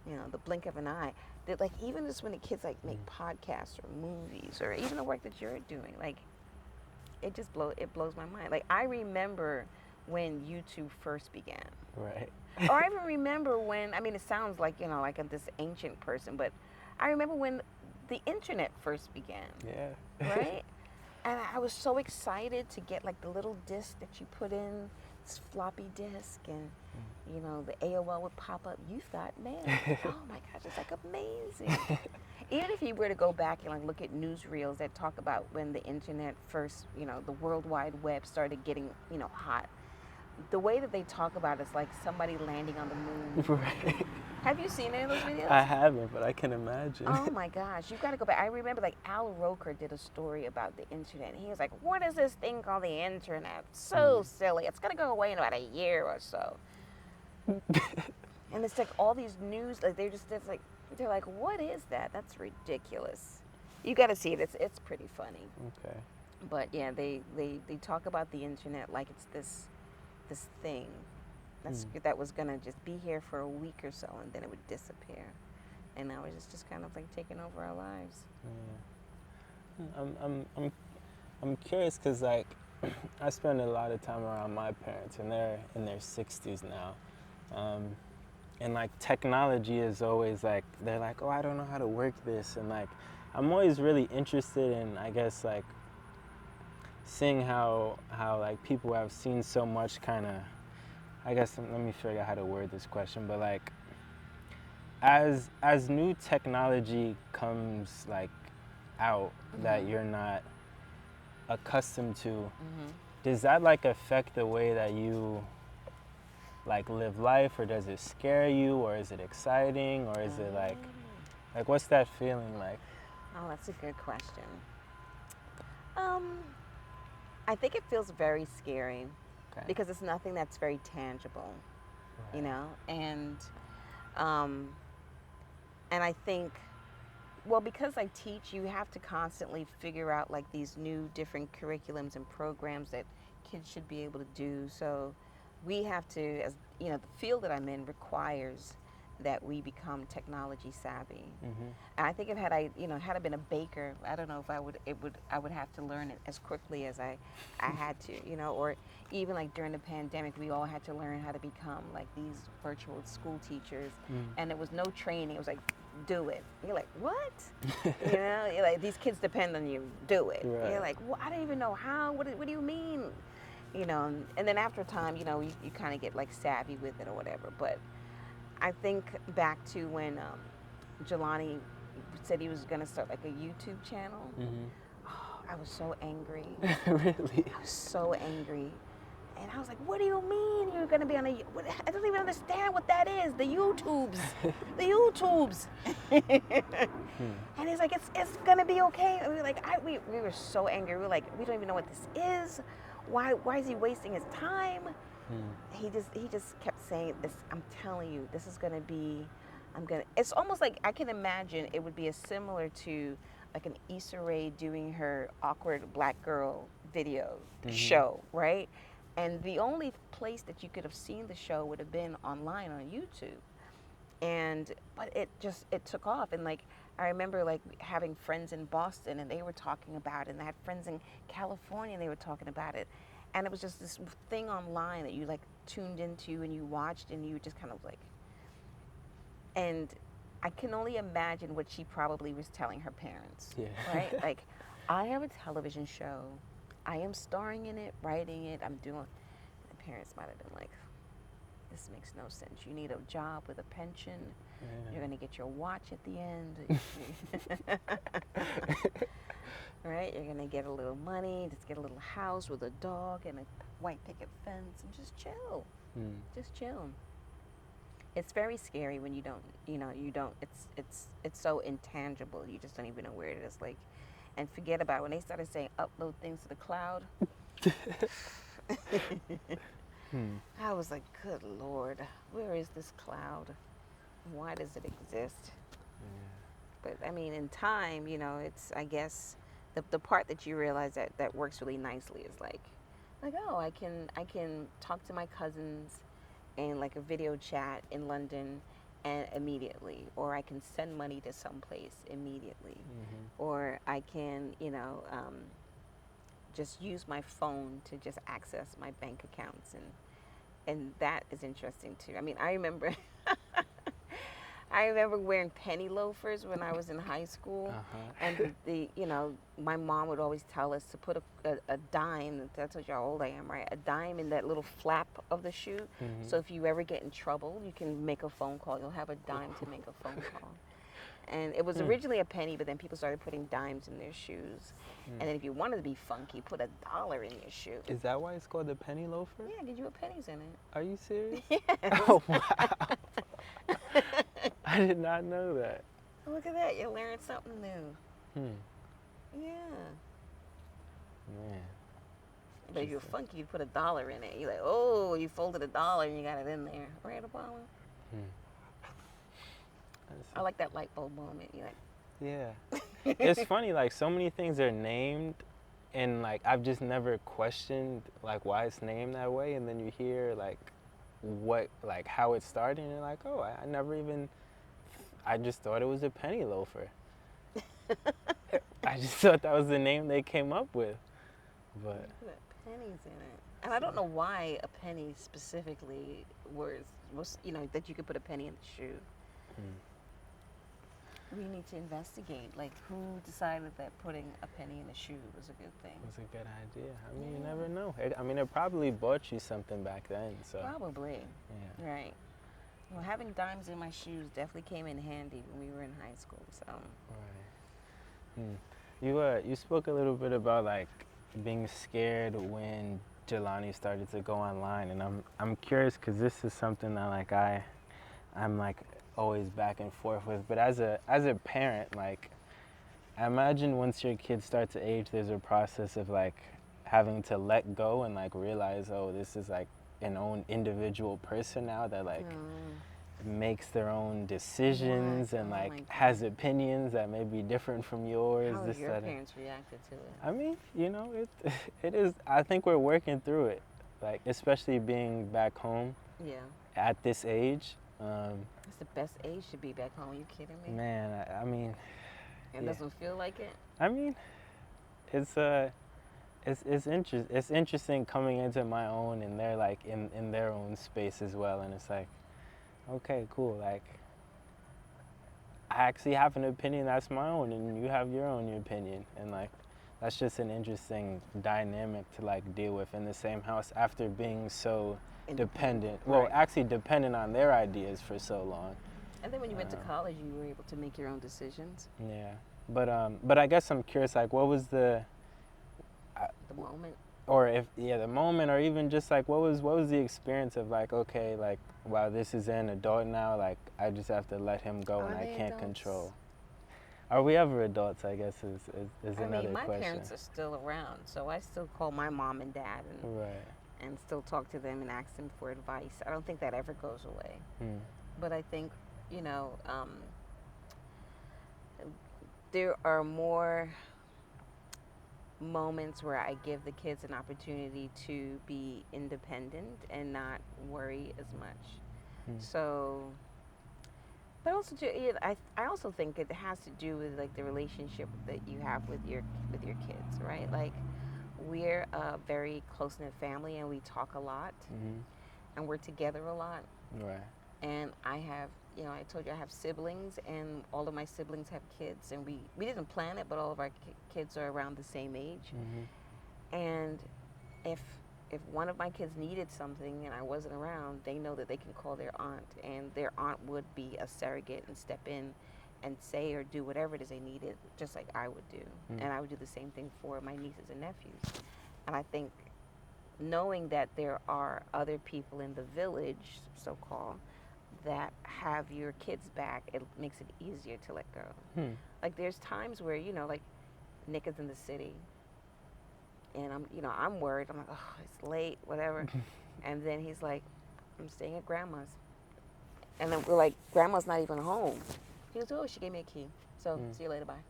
[SPEAKER 1] you know, the blink of an eye. That like even just when the kids like make podcasts or movies or even the work that you're doing, like it blows my mind. Like I remember when YouTube first began.
[SPEAKER 2] Right.
[SPEAKER 1] Or I even remember when, I mean, it sounds like, you know, like I'm this ancient person, but I remember when the internet first began,
[SPEAKER 2] Yeah.
[SPEAKER 1] right? And I was so excited to get like the little disc that you put in, this floppy disk, and you know, the AOL would pop up, you've got mail. Oh my gosh, it's like amazing. Even if you were to go back and like look at newsreels that talk about when the internet first, you know, the World Wide Web started getting, you know, hot, the way that they talk about it is like somebody landing on the moon.
[SPEAKER 2] Right.
[SPEAKER 1] Have you seen any of those videos?
[SPEAKER 2] I haven't, but I can imagine.
[SPEAKER 1] Oh my gosh, you've got to go back. I remember like Al Roker did a story about the internet. And he was like, "What is this thing called the internet? So silly. It's gonna go away in about a year or so." And it's like all these news, like they're like, "What is that? That's ridiculous." You got to see it. It's pretty funny.
[SPEAKER 2] Okay.
[SPEAKER 1] But yeah, they talk about the internet like it's this thing that was gonna just be here for a week or so and then it would disappear. And now it's just kind of like taking over our lives.
[SPEAKER 2] Yeah. I'm curious because like I spend a lot of time around my parents and they're in their 60s now, and like technology is always like they're like, oh, I don't know how to work this, and like I'm always really interested in, I guess, like seeing how like people have seen so much kind of, I guess, let me figure out how to word this question, but like as new technology comes like out that you're not accustomed to, does that like affect the way that you like live life, or does it scare you, or is it exciting, or is it like what's that feeling like?
[SPEAKER 1] Oh, that's a good question. Um, I think it feels very scary
[SPEAKER 2] Okay.
[SPEAKER 1] because it's nothing that's very tangible, you
[SPEAKER 2] Right.
[SPEAKER 1] know, um, and I think, well, because I teach, you have to constantly figure out like these new different curriculums and programs that kids should be able to do. So we have to, as you know, the field that I'm in requires that we become technology savvy. And I think if had I been a baker, I don't know if I would have to learn it as quickly as I had to, you know, or even like during the pandemic, we all had to learn how to become like these virtual school teachers, and there was no training. It was like, do it. You're like, what? You know, you're like, these kids depend on you. Do it.
[SPEAKER 2] Right.
[SPEAKER 1] You're like, well, I don't even know how. What do you mean? You know, and then after a time, you know, you kind of get like savvy with it or whatever. But I think back to when Jelani said he was gonna start like a YouTube channel.
[SPEAKER 2] Mm-hmm.
[SPEAKER 1] Oh, I was so angry.
[SPEAKER 2] Really?
[SPEAKER 1] I was so angry. And I was like, what do you mean you're going to be on a... I don't even understand what that is. The YouTubes. The YouTubes. And he's like, it's going to be okay. And we were like, we were so angry. We were like, we don't even know what this is. Why is he wasting his time? He just kept saying this. I'm telling you, this is going to be... It's almost like I can imagine it would be as similar to like an Issa Rae doing her awkward black girl video show, right? And the only place that you could have seen the show would have been online on YouTube. But it took off. And like, I remember like having friends in Boston and they were talking about it. And I had friends in California and they were talking about it. And it was just this thing online that you like tuned into and you watched and you just kind of like, and I can only imagine what she probably was telling her parents, right? Like, I have a television show. I am starring in it, writing it, I'm doing... The parents might have been like, this makes no sense. You need a job with a pension. You're going to get your watch at the end. Right? You're going to get a little money, just get a little house with a dog and a white picket fence and just chill. Just chill. It's very scary when you don't, it's so intangible. You just don't even know where it is. Like, and forget about it. When they started saying upload things to the cloud, I was like, good Lord, where is this cloud? Why does it exist? But I mean, in time, it's, I guess, the part that you realize that works really nicely is like, oh, I can talk to my cousins and like a video chat in London and immediately, or I can send money to someplace immediately, or I can, just use my phone to just access my bank accounts, and that is interesting too. I mean, I remember wearing penny loafers when I was in high school, and my mom would always tell us to put a dime. That tells you how old I am, right? A dime in that little flap of the shoe. So if you ever get in trouble, you can make a phone call. You'll have a dime to make a phone call. And it was originally a penny, but then people started putting dimes in their shoes. And then if you wanted to be funky, put $1 in your shoe.
[SPEAKER 2] Is that why it's called the penny loafer?
[SPEAKER 1] Yeah, because you put pennies in it.
[SPEAKER 2] Are you serious?
[SPEAKER 1] Yes.
[SPEAKER 2] Oh, wow. I did not know that.
[SPEAKER 1] Look at that. You're learning something new. Yeah.
[SPEAKER 2] Man.
[SPEAKER 1] But if you're funky, you put $1 in it. You're like, oh, you folded $1 and you got it in there. Right, Apollo? I like that light bulb moment. You're like,
[SPEAKER 2] yeah. It's funny, like, so many things are named, and, like, I've just never questioned, like, why it's named that way, and then you hear, like, how it started, and you're like, oh, I never even, I just thought it was a penny loafer. I just thought that was the name they came up with, but...
[SPEAKER 1] pennies in it. And I don't know why a penny specifically was, that you could put a penny in the shoe. We need to investigate, like, who decided that putting a penny in a shoe was a good thing.
[SPEAKER 2] It was a good idea. I mean, you never know. It probably bought you something back then, so.
[SPEAKER 1] Probably.
[SPEAKER 2] Yeah.
[SPEAKER 1] Right. Well, having dimes in my shoes definitely came in handy when we were in high school, so.
[SPEAKER 2] Right. You spoke a little bit about, like, being scared when Jelani started to go online, and I'm curious because this is something that, like, I'm like always back and forth with. But as a parent, like, I imagine once your kids start to age, there's a process of like having to let go and like realize, oh, this is like an own individual person now that like makes their own decisions and like has opinions that may be different from yours.
[SPEAKER 1] How have your parents reacted to it?
[SPEAKER 2] I mean, it is. I think we're working through it, like especially being back home.
[SPEAKER 1] Yeah.
[SPEAKER 2] At this age.
[SPEAKER 1] It's the best age to be back home. Are you kidding me?
[SPEAKER 2] Man, I mean.
[SPEAKER 1] It doesn't feel like it.
[SPEAKER 2] I mean, it's interesting coming into my own, and they're like in their own space as well, and it's like, okay, cool. Like, I actually have an opinion that's my own, and you have your own opinion, and like that's just an interesting dynamic to like deal with in the same house after being so dependent. Well,
[SPEAKER 1] Right.
[SPEAKER 2] actually dependent on their ideas for so long.
[SPEAKER 1] And then when you went to college, you were able to make your own decisions.
[SPEAKER 2] Yeah. But I guess I'm curious, like, what was
[SPEAKER 1] The moment.
[SPEAKER 2] or if the moment, or even just like what was the experience of like, okay, like, wow, this is an adult now, like I just have to let him go and
[SPEAKER 1] Are
[SPEAKER 2] I
[SPEAKER 1] they
[SPEAKER 2] can't
[SPEAKER 1] adults?
[SPEAKER 2] control. Are we ever adults? I guess is
[SPEAKER 1] I
[SPEAKER 2] another
[SPEAKER 1] mean, my
[SPEAKER 2] question.
[SPEAKER 1] parents are still around, so I still call my mom and dad
[SPEAKER 2] Right.
[SPEAKER 1] and still talk to them and ask them for advice. I don't think that ever goes away.
[SPEAKER 2] Hmm.
[SPEAKER 1] But I think, you know, there are more moments where I give the kids an opportunity to be independent and not worry as much.
[SPEAKER 2] Hmm.
[SPEAKER 1] So, but also too, I also think it has to do with like the relationship that you have with your kids, right? Like we're a very close knit family and we talk a lot
[SPEAKER 2] Hmm.
[SPEAKER 1] and we're together a lot.
[SPEAKER 2] Right.
[SPEAKER 1] And I have, I told you I have siblings, and all of my siblings have kids, and we didn't plan it, but all of our kids are around the same age. And if if one of my kids needed something and I wasn't around, they know that they can call their aunt, and their aunt would be a surrogate and step in and say or do whatever it is they needed, just like I would do. And I would do the same thing for my nieces and nephews. And I think knowing that there are other people in the village, so called, that have your kids back, it makes it easier to let go.
[SPEAKER 2] Hmm.
[SPEAKER 1] Like there's times where, like Nick is in the city and I'm worried. I'm like, oh, it's late, whatever. And then he's like, I'm staying at grandma's. And then we're like, grandma's not even home. He goes, oh, she gave me a key. So see you later, bye.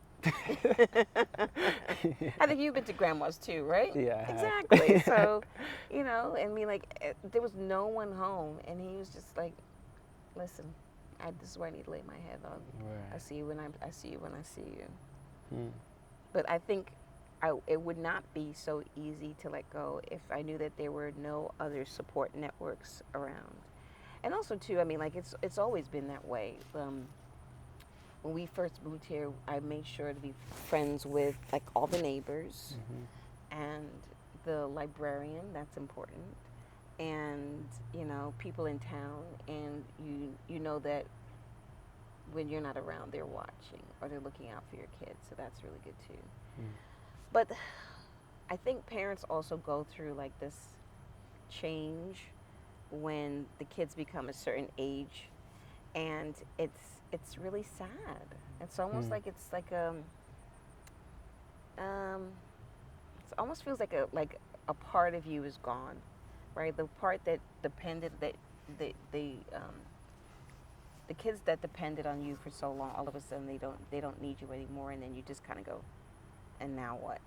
[SPEAKER 1] I think you've been to grandma's too, right?
[SPEAKER 2] Yeah.
[SPEAKER 1] Exactly. So, and there was no one home, and he was just like, listen, this is where I need to lay my head on.
[SPEAKER 2] Right.
[SPEAKER 1] I see you when I see you when I see you.
[SPEAKER 2] Hmm.
[SPEAKER 1] But I think it would not be so easy to let go if I knew that there were no other support networks around. And also too, I mean, like it's always been that way. When we first moved here, I made sure to be friends with like all the neighbors and the librarian. That's important. And people in town, and you know that when you're not around, they're watching or they're looking out for your kids. So that's really good too. But I think parents also go through like this change when the kids become a certain age, and it's really sad. It's almost like it's like it almost feels like a part of you is gone, right? The part that depended that the kids that depended on you for so long, all of a sudden they don't need you anymore, and then you just kind of go, and now what?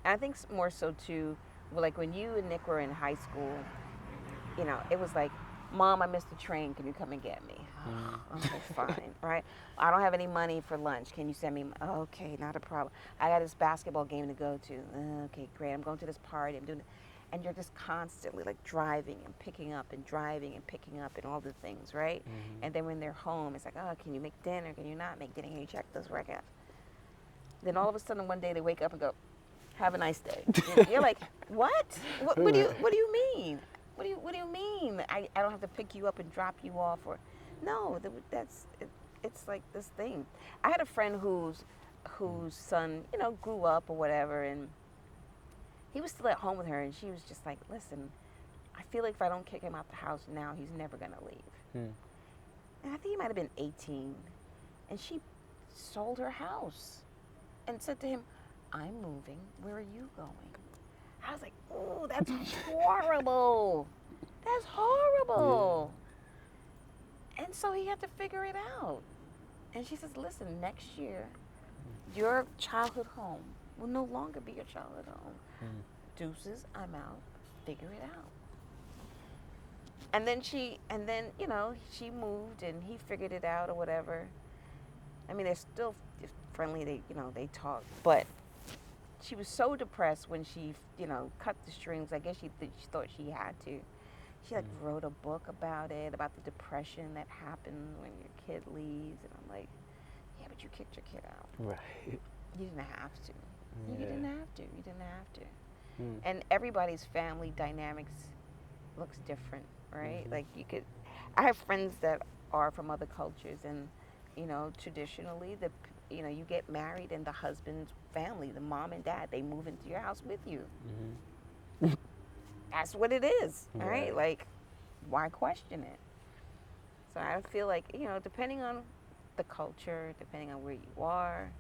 [SPEAKER 1] And I think more so too, like when you and Nick were in high school, it was like, Mom, I missed the train. Can you come and get me? Okay, fine, right? I don't have any money for lunch. Can you send me? Okay, not a problem. I got this basketball game to go to. Okay, great. I'm going to this party. I'm doing it. And you're just constantly like driving and picking up and driving and picking up and all the things, right? And then when they're home, it's like, oh, can you make dinner? Can you not make dinner? Can you check this record? Then all of a sudden one day they wake up and go, have a nice day. You're like, what? What do you mean? What do you mean? I don't have to pick you up and drop you off, or no? It's like this thing. I had a friend whose son grew up or whatever, and he was still at home with her, and she was just like, listen, I feel like if I don't kick him out the house now, he's never gonna leave. And I think he might have been 18, and she sold her house and said to him, I'm moving. Where are you going? I was like, oh, that's horrible. That's horrible. Yeah. And so he had to figure it out. And she says, listen, next year, your childhood home will no longer be your childhood home. Deuces, I'm out. Figure it out. And then she moved and he figured it out or whatever. I mean, they're still friendly. They talk, but she was so depressed when she, cut the strings. I guess she thought she had to. She wrote a book about it, about the depression that happens when your kid leaves. And I'm like, yeah, but you kicked your kid out.
[SPEAKER 2] Right.
[SPEAKER 1] You didn't have to. You
[SPEAKER 2] Yeah.
[SPEAKER 1] didn't have to. You didn't have to.
[SPEAKER 2] Mm.
[SPEAKER 1] And everybody's family dynamics looks different, right?
[SPEAKER 2] Mhm.
[SPEAKER 1] Like you could, I have friends that are from other cultures, and traditionally you get married, and the husband's family, the mom and dad, they move into your house with you.
[SPEAKER 2] Mhm.
[SPEAKER 1] That's what it is, right?
[SPEAKER 2] Right.
[SPEAKER 1] Like, why question it? So I feel like depending on the culture, depending on where you are,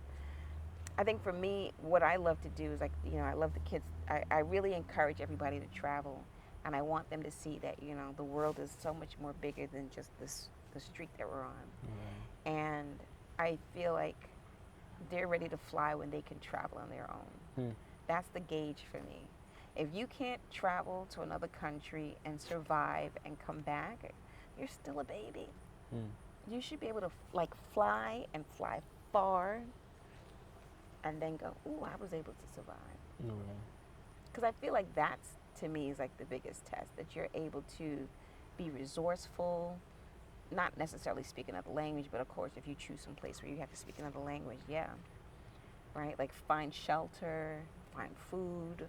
[SPEAKER 1] I think for me, what I love to do is like, I love the kids. I really encourage everybody to travel, and I want them to see that, the world is so much more bigger than just the street that we're on.
[SPEAKER 2] Right.
[SPEAKER 1] And I feel like they're ready to fly when they can travel on their own.
[SPEAKER 2] Mm.
[SPEAKER 1] That's the gauge for me. If you can't travel to another country and survive and come back, you're still a baby.
[SPEAKER 2] Mm.
[SPEAKER 1] You should be able to like fly and fly far and then go, ooh, I was able to survive.
[SPEAKER 2] Right.
[SPEAKER 1] Because I feel like that's, to me, is like the biggest test, that you're able to be resourceful, not necessarily speak another language, but of course, if you choose some place where you have to speak another language, yeah, right? Like find shelter, find food,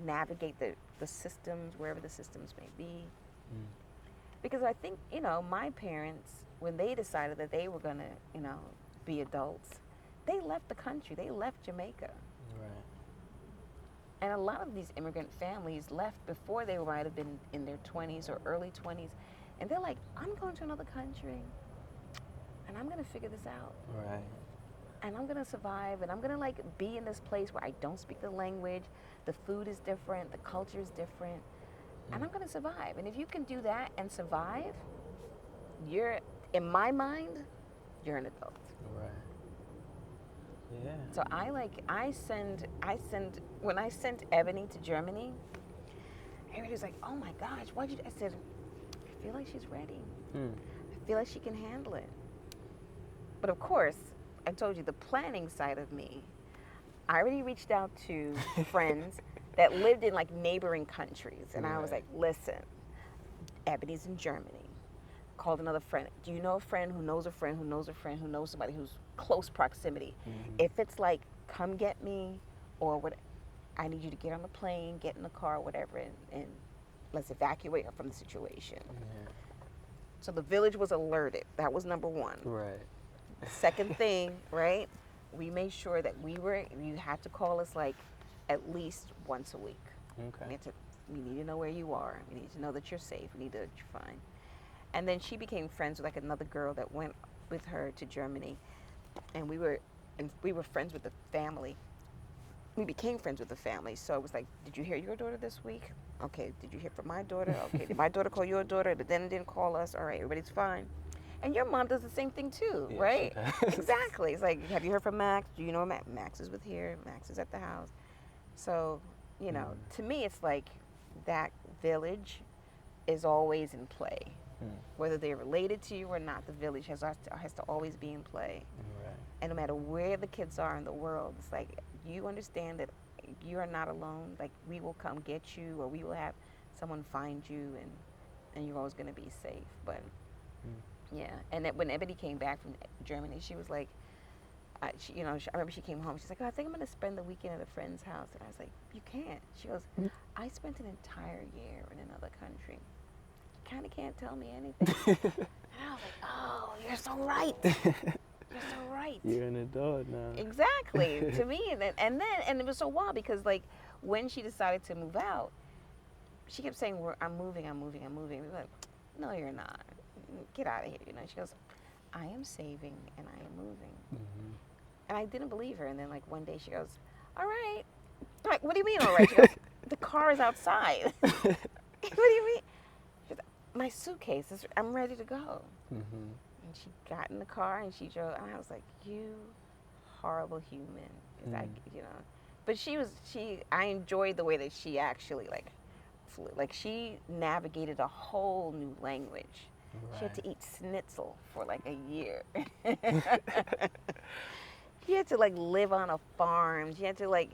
[SPEAKER 1] navigate the systems, wherever the systems may be.
[SPEAKER 2] Mm.
[SPEAKER 1] Because I think, my parents, when they decided that they were going to, be adults, they left the country. They left Jamaica.
[SPEAKER 2] Right.
[SPEAKER 1] And a lot of these immigrant families left before they might have been in their 20s or early 20s. And they're like, I'm going to another country, and I'm going to figure this out.
[SPEAKER 2] Right.
[SPEAKER 1] And I'm going to survive, and I'm going to like be in this place where I don't speak the language. The food is different. The culture is different. And I'm going to survive. And if you can do that and survive, you're, in my mind, you're an adult.
[SPEAKER 2] Right. Yeah.
[SPEAKER 1] So when I sent Ebony to Germany, everybody's like, oh my gosh, why'd you, I said, I feel like she's ready.
[SPEAKER 2] Mm.
[SPEAKER 1] I feel like she can handle it. But of course, I told you the planning side of me, I already reached out to friends that lived in like neighboring countries. And I was
[SPEAKER 2] Right.
[SPEAKER 1] like, listen, Ebony's in Germany. Called another friend. Do you know a friend who knows a friend who knows a friend who knows somebody who's close proximity?
[SPEAKER 2] Mhm.
[SPEAKER 1] If it's like, come get me, or what, I need you to get on the plane, get in the car, whatever, and let's evacuate her from the situation.
[SPEAKER 2] Yeah.
[SPEAKER 1] So the village was alerted. That was number one.
[SPEAKER 2] Right.
[SPEAKER 1] Second thing, right? We made sure that you had to call us like at least once a week.
[SPEAKER 2] Okay.
[SPEAKER 1] We need to know where you are. We need to know that you're safe. We need to know that you're fine. And then she became friends with like another girl that went with her to Germany, and we were friends with the family. We became friends with the family. So it was like, did you hear your daughter this week? Okay. Did you hear from my daughter? Okay. Did my daughter call your daughter? But then didn't call us. All right. Everybody's fine. And your mom does the same thing too,
[SPEAKER 2] Yeah,
[SPEAKER 1] right?
[SPEAKER 2] she does.
[SPEAKER 1] Exactly. It's like, have you heard from Max? Do you know Max? Max is with here. Max is at the house. So, to me, it's like that village is always in play.
[SPEAKER 2] Mm.
[SPEAKER 1] Whether they're related to you or not, the village has to always be in play.
[SPEAKER 2] Right.
[SPEAKER 1] And no matter where the kids are in the world, it's like you understand that you are not alone. Like we will come get you, or we will have someone find you, and you're always going to be safe. But yeah, and when Ebony came back from Germany, she was like, I remember she came home. She's like, oh, I think I'm going to spend the weekend at a friend's house. And I was like, you can't. She goes, I spent an entire year in another country. You kind of can't tell me anything. And I was like, oh, you're so right. You're so right.
[SPEAKER 2] You're an adult now.
[SPEAKER 1] Exactly. To me, and it was so wild because like when she decided to move out, she kept saying, I'm moving. We were like, no, you're not. Get out of here. She goes, I am saving and I am moving.
[SPEAKER 2] Mm-hmm.
[SPEAKER 1] And I didn't believe her. And then like one day she goes, all right. I'm like, what do you mean all right? She goes, the car is outside. What do you mean? She goes, my suitcase is, I'm ready to go.
[SPEAKER 2] Mm-hmm.
[SPEAKER 1] And she got in the car and she drove. And I was like, you horrible human. But I enjoyed the way that she actually like flew. Like she navigated a whole new language.
[SPEAKER 2] Right.
[SPEAKER 1] She had to eat schnitzel for like a year. She had to like live on a farm. She had to like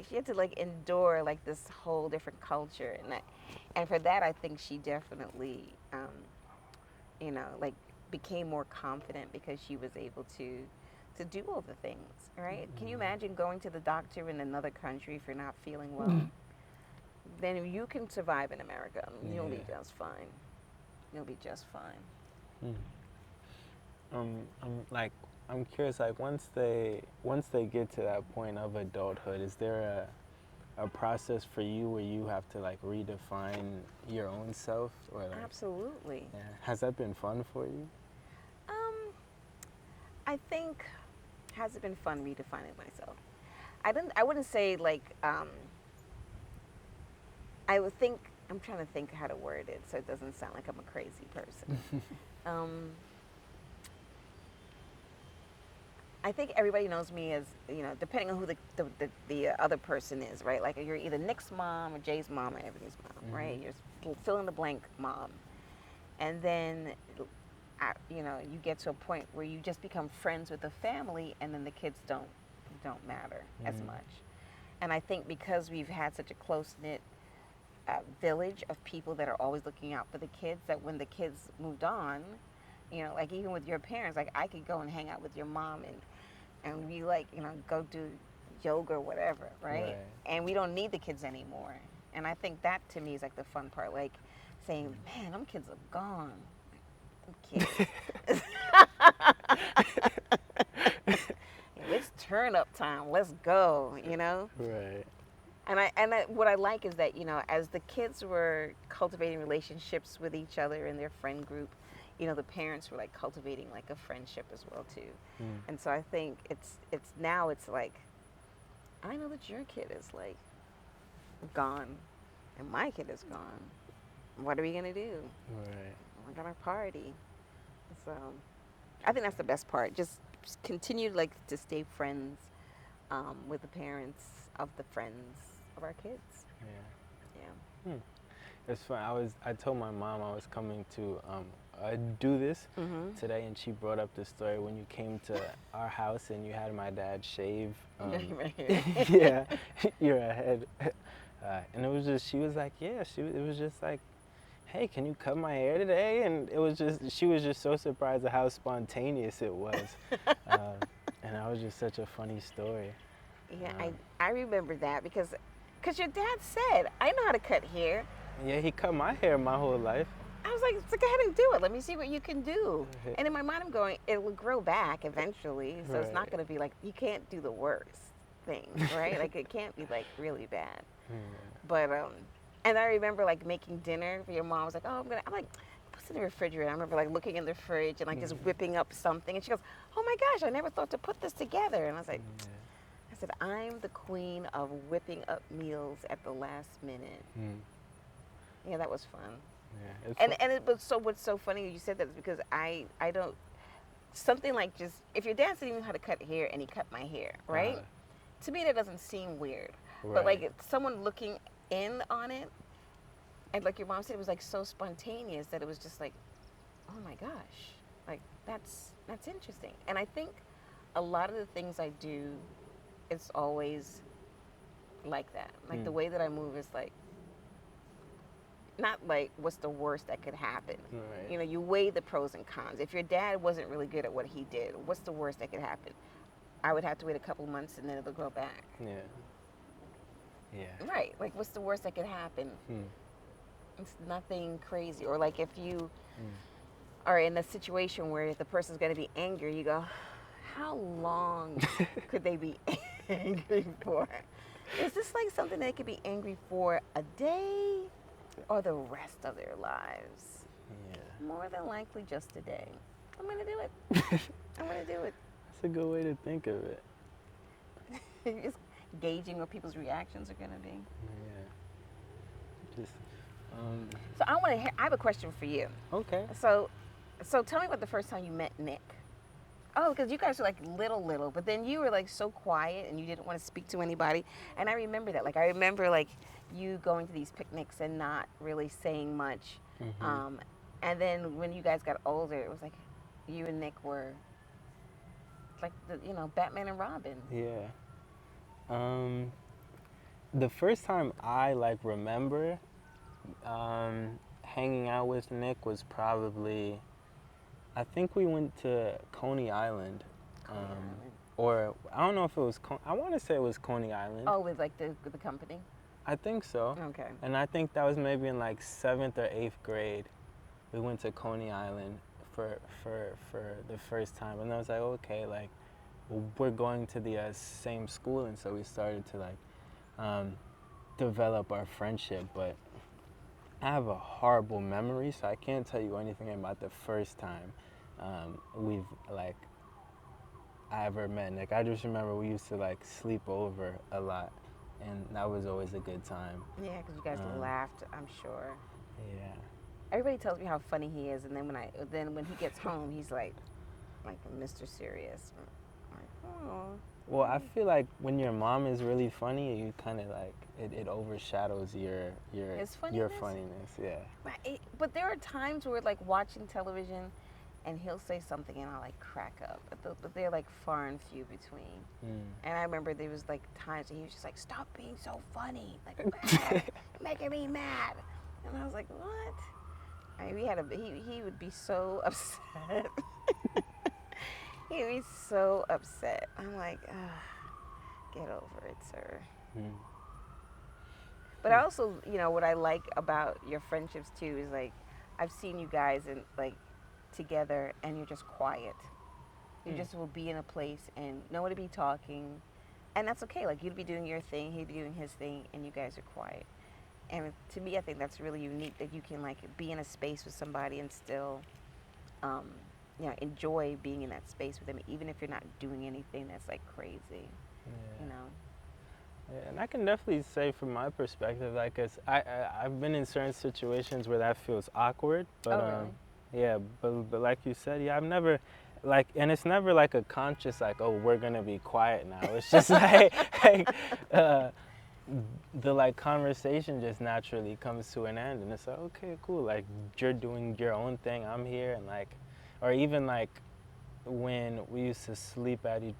[SPEAKER 1] endure like this whole different culture, and for that I think she definitely like became more confident because she was able to to do all the things, right? Can you imagine going to the doctor in another country if you're not feeling well? Then you can survive in America. You'll be
[SPEAKER 2] Yeah.
[SPEAKER 1] just fine. You'll be just fine.
[SPEAKER 2] Mm. I'm curious. Like once they get to that point of adulthood, is there a process for you where you have to like redefine your own self, or like,
[SPEAKER 1] Absolutely.
[SPEAKER 2] yeah, has that been fun for you?
[SPEAKER 1] Um, I think has it been fun redefining myself? I wouldn't say like I would think I'm trying to think how to word it so it doesn't sound like I'm a crazy person. Um, I think everybody knows me as, depending on who the other person is, right? Like you're either Nick's mom or Jay's mom or Ebony's mom, right? You're fill in the blank mom. And then, you get to a point where you just become friends with the family, and then the kids don't matter as much. And I think because we've had such a close knit village of people that are always looking out for the kids, that when the kids moved on, like even with your parents, like I could go and hang out with your mom and we like, go do yoga or whatever, right? And we don't need the kids anymore. And I think that to me is like the fun part, like saying, man, them kids are gone. Them kids. It's turn up time. Let's go,
[SPEAKER 2] Right.
[SPEAKER 1] What I like is that as the kids were cultivating relationships with each other in their friend group, the parents were like cultivating like a friendship as well too. And so I think it's now it's like, I know that your kid is like gone, and my kid is gone. What are we gonna do?
[SPEAKER 2] Right.
[SPEAKER 1] We're gonna party. So I think that's the best part. Just continue like to stay friends with the parents of the friends of our kids.
[SPEAKER 2] Yeah.
[SPEAKER 1] Yeah.
[SPEAKER 2] It's fun. I told my mom I was coming to do this today, and she brought up the story when you came to our house and you had my dad shave.
[SPEAKER 1] Right here.
[SPEAKER 2] Yeah, your head. And it was just, she was like, yeah, it was just like, hey, can you cut my hair today? And it was just, she was just so surprised at how spontaneous it was. And that was just such a funny story.
[SPEAKER 1] Yeah, I remember that because your dad said, I know how to cut hair.
[SPEAKER 2] Yeah, he cut my hair my whole life.
[SPEAKER 1] I was like, so go ahead and do it. Let me see what you can do. And in my mind, I'm going, it will grow back eventually. So it's not going to be like, you can't do the worst thing, right? Like it can't be like really bad. But, and I remember like making dinner for your mom. I was like, oh, I'm like, what's in the refrigerator? I remember like looking in the fridge and like just whipping up something. And she goes, oh my gosh, I never thought to put this together. And I was like, I said, I'm the queen of whipping up meals at the last minute. Yeah, that was fun.
[SPEAKER 2] Yeah,
[SPEAKER 1] What's so funny you said that is because I don't, something like just, if your dad didn't even know how to cut hair and he cut my hair, right? To me, that doesn't seem weird.
[SPEAKER 2] Right.
[SPEAKER 1] But like someone looking in on it, and like your mom said, it was like so spontaneous that it was just like, oh my gosh, like that's interesting. And I think a lot of the things I do, it's always like that. Like the way that I move is like, not like what's the worst that could happen.
[SPEAKER 2] Right.
[SPEAKER 1] You weigh the pros and cons. If your dad wasn't really good at what he did, what's the worst that could happen? I would have to wait a couple months and then it'll grow back.
[SPEAKER 2] Yeah. Yeah.
[SPEAKER 1] Right. Like what's the worst that could happen? It's nothing crazy. Or like if you are in a situation where the person's going to be angry, you go, how long could they be angry for? Is this like something they could be angry for a day or the rest of their lives?
[SPEAKER 2] Yeah.
[SPEAKER 1] More than likely just a day. I'm going to do it. I'm going to do it.
[SPEAKER 2] That's a good way to think of it.
[SPEAKER 1] Just gauging what people's reactions are going to be.
[SPEAKER 2] Yeah. Just,
[SPEAKER 1] So I have a question for you.
[SPEAKER 2] okay.
[SPEAKER 1] So tell me about the first time you met Nick. Oh, because you guys were like little, but then you were like so quiet and you didn't want to speak to anybody. And I remember that. Like I remember like you going to these picnics and not really saying much. And then when you guys got older, it was like you and Nick were like Batman and Robin.
[SPEAKER 2] Yeah. The first time I like remember hanging out with Nick was probably, I think we went to Coney Island.
[SPEAKER 1] Coney Island.
[SPEAKER 2] or I don't know if it was. I want to say it was Coney Island.
[SPEAKER 1] Oh, with like the company.
[SPEAKER 2] I think so.
[SPEAKER 1] Okay.
[SPEAKER 2] And I think that was maybe in like 7th or 8th grade. We went to Coney Island for the first time, and I was like, okay, like we're going to the same school, and so we started to like develop our friendship. But I have a horrible memory, so I can't tell you anything about the first time we've like I ever met Nick. I just remember we used to like sleep over a lot, and that was always a good time.
[SPEAKER 1] Yeah, because you guys laughed, I'm sure.
[SPEAKER 2] Yeah.
[SPEAKER 1] Everybody tells me how funny he is, and then when he gets home, he's like Mr. Serious. I'm like, oh.
[SPEAKER 2] Well, I feel like when your mom is really funny, you kind of like it overshadows your funniness. Yeah.
[SPEAKER 1] But there are times where like watching television, and he'll say something, and I'll like crack up. But they're like far and few between. And I remember there was like times that he was just like, "Stop being so funny, like making me mad," and I was like, "What?" I mean, he would be so upset. He'd be so upset. I'm like, get over it, sir. But I also, what I like about your friendships too is like, I've seen you guys like together, and you're just quiet. You just will be in a place and no one to be talking, and that's okay. Like you'd be doing your thing, he'd be doing his thing, and you guys are quiet. And to me, I think that's really unique that you can like be in a space with somebody and still, enjoy being in that space with them, even if you're not doing anything that's like crazy.
[SPEAKER 2] Yeah. Yeah, and I can definitely say from my perspective, like, 'cause I've been in certain situations where that feels awkward, but
[SPEAKER 1] really?
[SPEAKER 2] yeah, but like you said, yeah, I've never like, and it's never like a conscious like, oh, we're gonna be quiet now. It's just the like conversation just naturally comes to an end, and it's like, okay, cool, like you're doing your own thing, I'm here, and like, or even like when we used to sleep at each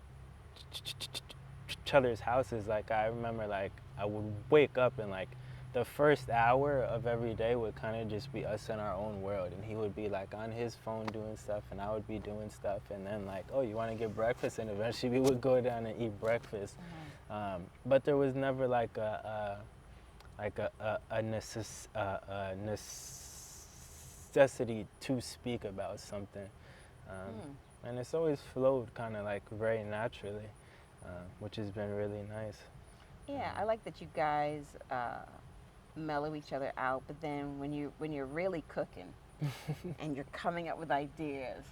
[SPEAKER 2] other's houses, like I remember like I would wake up and like the first hour of every day would kind of just be us in our own world, and he would be like on his phone doing stuff, and I would be doing stuff, and then like, oh, you want to get breakfast, and eventually we would go down and eat breakfast. But there was never like a necessity to speak about something, and it's always flowed kind of like very naturally, which has been really nice.
[SPEAKER 1] Yeah, I like that you guys mellow each other out, but then when you're really cooking and you're coming up with ideas,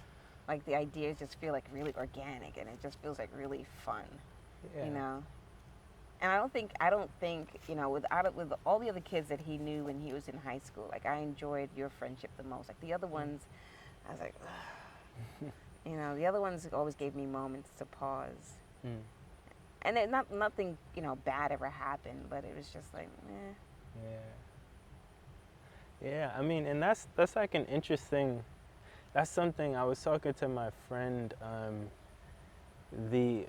[SPEAKER 1] like the ideas just feel like really organic, and it just feels like really fun.
[SPEAKER 2] Yeah.
[SPEAKER 1] And I don't think with all the other kids that he knew when he was in high school, like I enjoyed your friendship the most. Like the other ones, I was like, ugh. The other ones always gave me moments to pause. And nothing bad ever happened, but it was just like, eh.
[SPEAKER 2] Yeah, I mean, and that's like an interesting. That's something I was talking to my friend the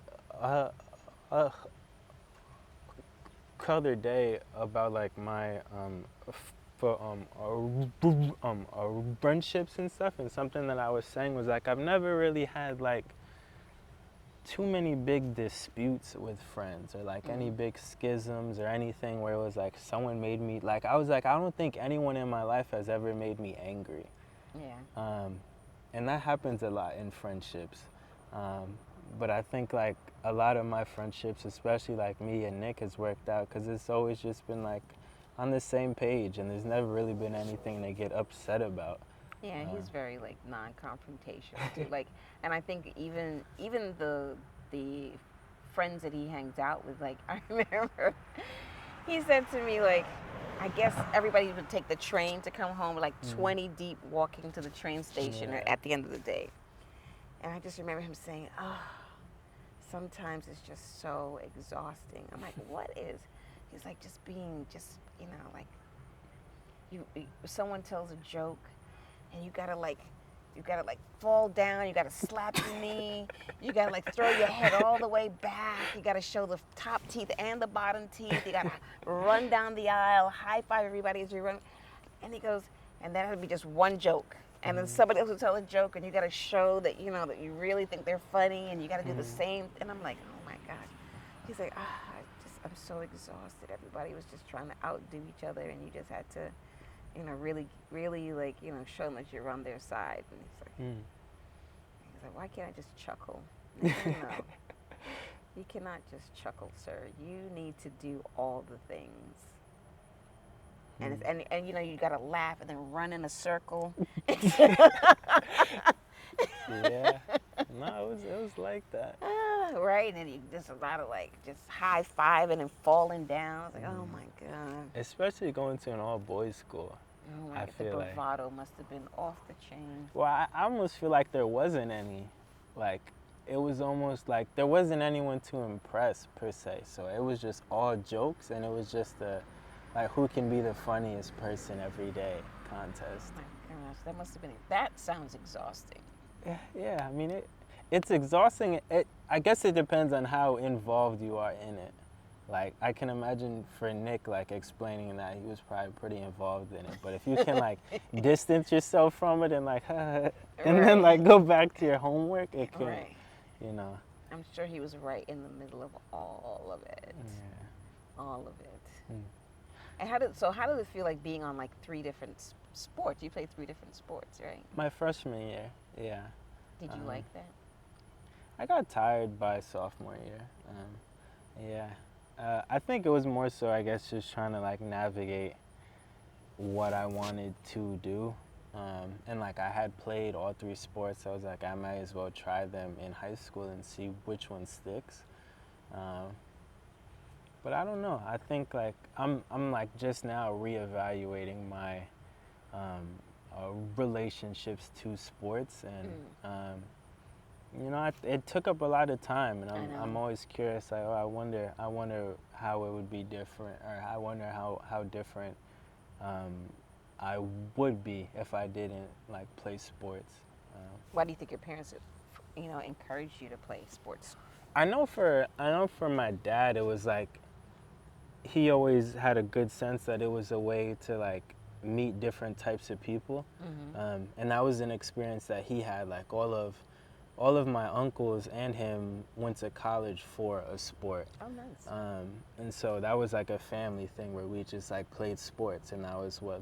[SPEAKER 2] other day about like my friendships and stuff, and something that I was saying was like I've never really had like too many big disputes with friends, or like any big schisms or anything where it was like someone made me like, I was like, I don't think anyone in my life has ever made me angry. And that happens a lot in friendships, but I think like a lot of my friendships, especially like me and Nick, has worked out because it's always just been like on the same page, and there's never really been anything to get upset about.
[SPEAKER 1] Yeah, he's very like non-confrontational too. Like, and I think even the friends that he hangs out with, like I remember he said to me like, I guess everybody would take the train to come home, like 20 deep walking to the train station at the end of the day. And I just remember him saying, oh, sometimes it's just so exhausting. I'm like, what is? He's like, just being like, someone tells a joke, and you gotta like fall down, you gotta slap your knee, you gotta like throw your head all the way back, you gotta show the top teeth and the bottom teeth, you gotta run down the aisle, high five everybody as you run. And he goes, and that would be just one joke. and then somebody else will tell a joke, and you got to show that that you really think they're funny, and you got to do the
[SPEAKER 2] Mm-hmm.
[SPEAKER 1] same. And I'm like, oh my gosh. He's like, I'm so exhausted. Everybody was just trying to outdo each other, and you just had to, really, really like, show them that you're on their side. And he's like, why can't I just chuckle? I said, no, you cannot just chuckle, sir. You need to do all the things. And you gotta laugh and then run in a circle.
[SPEAKER 2] Yeah. No, it was like that.
[SPEAKER 1] Right, and you just a lot of like just high fiving and falling down. It's like, oh my god.
[SPEAKER 2] Especially going to an all boys school.
[SPEAKER 1] Oh my
[SPEAKER 2] I
[SPEAKER 1] god, the
[SPEAKER 2] feel like.
[SPEAKER 1] bravado must have been off the chain.
[SPEAKER 2] Well, I almost feel like there wasn't any. Like, it was almost like there wasn't anyone to impress per se. So it was just all jokes, and it was just like who can be the funniest person every day contest.
[SPEAKER 1] Oh my gosh, that must have been. That sounds exhausting.
[SPEAKER 2] Yeah, I mean it's exhausting. I guess it depends on how involved you are in it. Like I can imagine for Nick like explaining that he was probably pretty involved in it. But if you can like distance yourself from it and like and then like go back to your homework, it can,
[SPEAKER 1] Right.
[SPEAKER 2] you know.
[SPEAKER 1] I'm sure he was right in the middle of all of it.
[SPEAKER 2] Yeah.
[SPEAKER 1] All of it.
[SPEAKER 2] Mm.
[SPEAKER 1] And how did it feel like being on like three different sports? You played three different sports, right?
[SPEAKER 2] My freshman year, yeah.
[SPEAKER 1] Did you like that?
[SPEAKER 2] I got tired by sophomore year. Yeah. I think it was more so, I guess, just trying to like navigate what I wanted to do. And like I had played all three sports, so I was like, I might as well try them in high school and see which one sticks. But I don't know. I think like I'm like just now reevaluating my relationships to sports, and it took up a lot of time, and I'm always curious. Like, oh, I wonder how it would be different, or I wonder how different I would be if I didn't like play sports.
[SPEAKER 1] Why do you think your parents, encouraged you to play sports?
[SPEAKER 2] I know for my dad, it was like he always had a good sense that it was a way to like meet different types of people, and that was an experience that he had. Like all of my uncles and him went to college for a sport.
[SPEAKER 1] Oh, nice.
[SPEAKER 2] And so that was like a family thing where we just like played sports, and that was what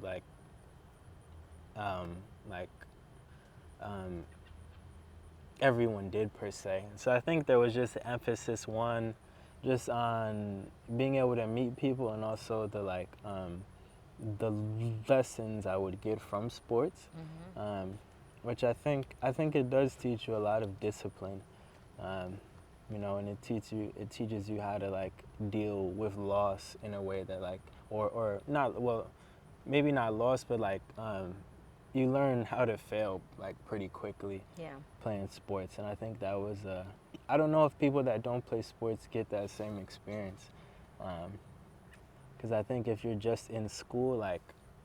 [SPEAKER 2] everyone did per se. And so I think there was just emphasis one, just on being able to meet people, and also the lessons I would get from sports. Which I think it does teach you a lot of discipline, and it teaches you how to like deal with loss in a way that like or not, well, maybe not loss, but like you learn how to fail like pretty quickly.
[SPEAKER 1] Yeah.
[SPEAKER 2] Playing sports, and I think that was I don't know if people that don't play sports get that same experience, because I think if you're just in school, like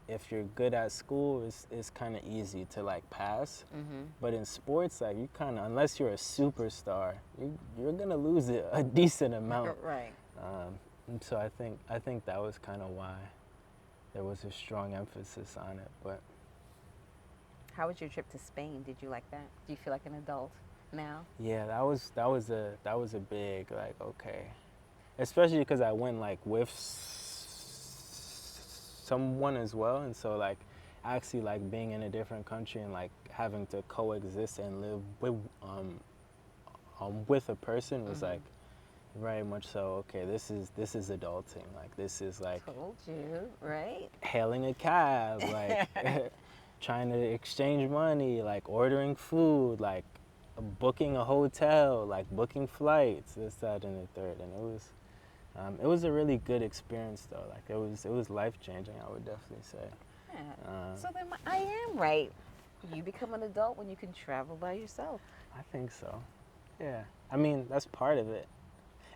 [SPEAKER 2] if you're good at school, it's kind of easy to like pass. But in sports, like you kind of, unless you're a superstar, you're gonna lose a decent amount.
[SPEAKER 1] Right.
[SPEAKER 2] And so I think that was kind of why there was a strong emphasis on it. But
[SPEAKER 1] how was your trip to Spain? Did you like that? Do you feel like an adult now?
[SPEAKER 2] yeah, that was a big like, okay, especially because I went like with someone as well, and so like actually like being in a different country and like having to coexist and live with a person was like very much so, okay, this is adulting. Like this is like
[SPEAKER 1] Told you, right?
[SPEAKER 2] hailing a cab, like trying to exchange money, like ordering food, like booking a hotel, like booking flights, this, that, and the third. And it was a really good experience though. Like it was life changing, I would definitely say.
[SPEAKER 1] Yeah. So then I am right. You become an adult when you can travel by yourself.
[SPEAKER 2] I think so. Yeah. I mean, that's part of it.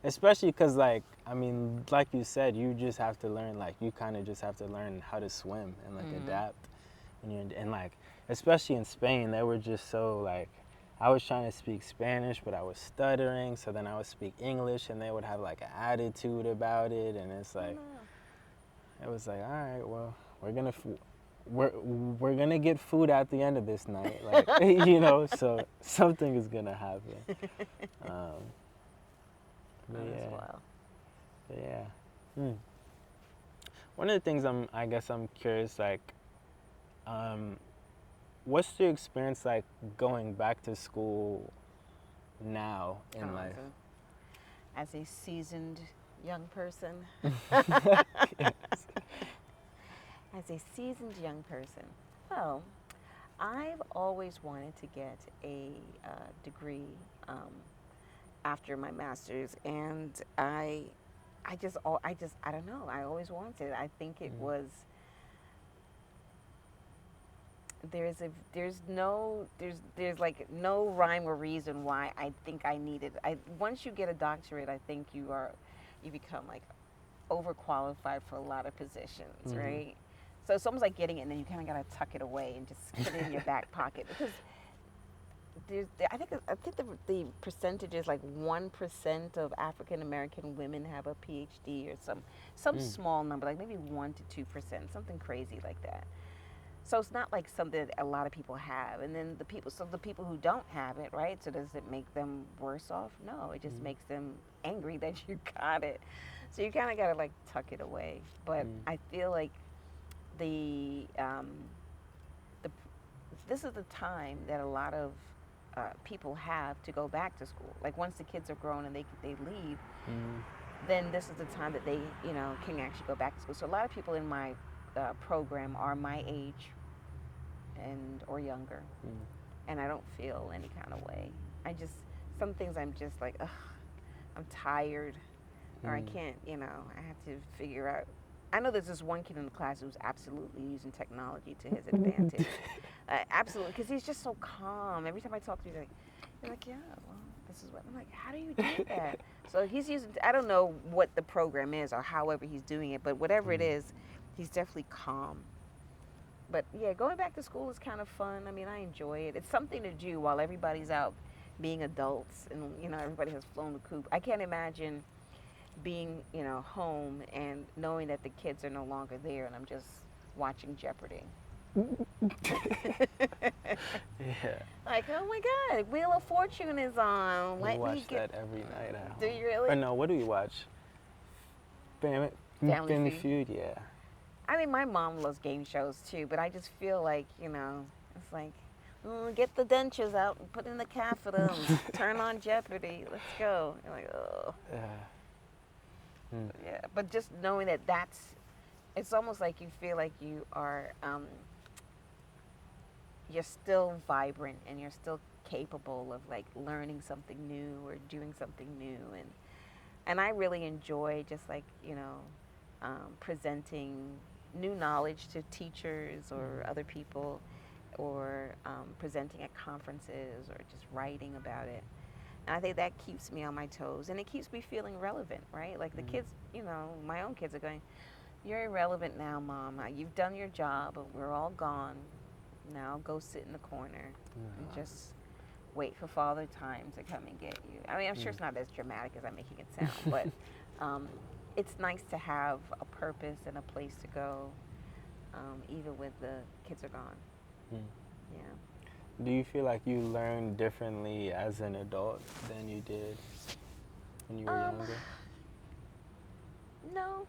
[SPEAKER 2] Especially because, like, I mean, like you said, you just have to learn, like, you kind of just have to learn how to swim and, like, adapt. And, like, especially in Spain, they were just so, like, I was trying to speak Spanish, but I was stuttering. So then I would speak English, and they would have, like, an attitude about it. And it's like, it was like, all right, well, we're going to, we're gonna get food at the end of this night, like so something is gonna happen. Um, but
[SPEAKER 1] Oh, that's
[SPEAKER 2] yeah,
[SPEAKER 1] wild.
[SPEAKER 2] but yeah. Hmm. One of the things I guess I'm curious, like, um, what's your experience like going back to school now
[SPEAKER 1] Oh,
[SPEAKER 2] in life?
[SPEAKER 1] as a seasoned young person,
[SPEAKER 2] Yes.
[SPEAKER 1] as a seasoned young person, well, I've always wanted to get a degree um, after my master's, and I don't know. I always wanted. I think it
[SPEAKER 2] Mm,
[SPEAKER 1] was there's like no rhyme or reason why I think I needed. I Once you get a doctorate, I think you become like overqualified for a lot of positions,
[SPEAKER 2] mhm.
[SPEAKER 1] right? So it's almost like getting it, and then you kind of gotta tuck it away and just put it in your back pocket because I think the percentage is like 1% of African American women have a PhD or some
[SPEAKER 2] Mm,
[SPEAKER 1] small number, like maybe 1 to 2%, something crazy like that. So it's not like something that a lot of people have. And then the people who don't have it, right? So does it make them worse off? No, it just
[SPEAKER 2] mm,
[SPEAKER 1] makes them angry that you got it. So you kind of got to like tuck it away. But
[SPEAKER 2] mm,
[SPEAKER 1] I feel like the the this is the time that a lot of people have to go back to school. Like once the kids are grown and they leave,
[SPEAKER 2] mm,
[SPEAKER 1] then this is the time that they can actually go back to school. So a lot of people in my program are my age and or younger,
[SPEAKER 2] mm,
[SPEAKER 1] and I don't feel any kind of way. I just some things I'm just like, ugh, I'm tired, or I
[SPEAKER 2] mm.
[SPEAKER 1] can't. I have to figure out. I know there's this one kid in the class who's absolutely using technology to his advantage. Absolutely, because he's just so calm. Every time I talk to him, he's like, yeah, well, this is what I'm like. How do you do that? So he's using. I don't know what the program is or however he's doing it, but whatever it
[SPEAKER 2] Mm.
[SPEAKER 1] is, he's definitely calm. But yeah, going back to school is kind of fun. I mean, I enjoy it. It's something to do while everybody's out being adults and everybody has flown the coop. I can't imagine being home and knowing that the kids are no longer there and I'm just watching Jeopardy.
[SPEAKER 2] Yeah,
[SPEAKER 1] Like, oh my God, Wheel of Fortune is on.
[SPEAKER 2] we
[SPEAKER 1] Let me
[SPEAKER 2] watch
[SPEAKER 1] get.
[SPEAKER 2] that every night at
[SPEAKER 1] Do
[SPEAKER 2] home.
[SPEAKER 1] you
[SPEAKER 2] Or
[SPEAKER 1] really?
[SPEAKER 2] no, what do we watch? Family,
[SPEAKER 1] Family
[SPEAKER 2] Family
[SPEAKER 1] Feud.
[SPEAKER 2] Feud. Yeah.
[SPEAKER 1] I mean, my mom loves game shows too, but I just feel like, it's like, get the dentures out and put in the catheter and turn on Jeopardy. Let's go. You're like, oh,
[SPEAKER 2] Yeah. Mm,
[SPEAKER 1] yeah. But just knowing that it's almost like you feel like you're still vibrant and you're still capable of like learning something new or doing something new. And I really enjoy just like, presenting new knowledge to teachers or
[SPEAKER 2] mm,
[SPEAKER 1] other people or presenting at conferences or just writing about it. And I think that keeps me on my toes and it keeps me feeling relevant, right? Like the
[SPEAKER 2] mm.
[SPEAKER 1] kids, my own kids are going, you're irrelevant now, Mom. You've done your job, but we're all gone. Now go sit in the corner and
[SPEAKER 2] Yeah.
[SPEAKER 1] just wait for Father Time to come and get you. I mean, I'm sure
[SPEAKER 2] Mm.
[SPEAKER 1] it's not as dramatic as I'm making it sound, but um, it's nice to have a purpose and a place to go, even when the kids are gone.
[SPEAKER 2] Mm.
[SPEAKER 1] Yeah.
[SPEAKER 2] Do you feel like you learn differently as an adult than you did when you were
[SPEAKER 1] Um,
[SPEAKER 2] younger?
[SPEAKER 1] no,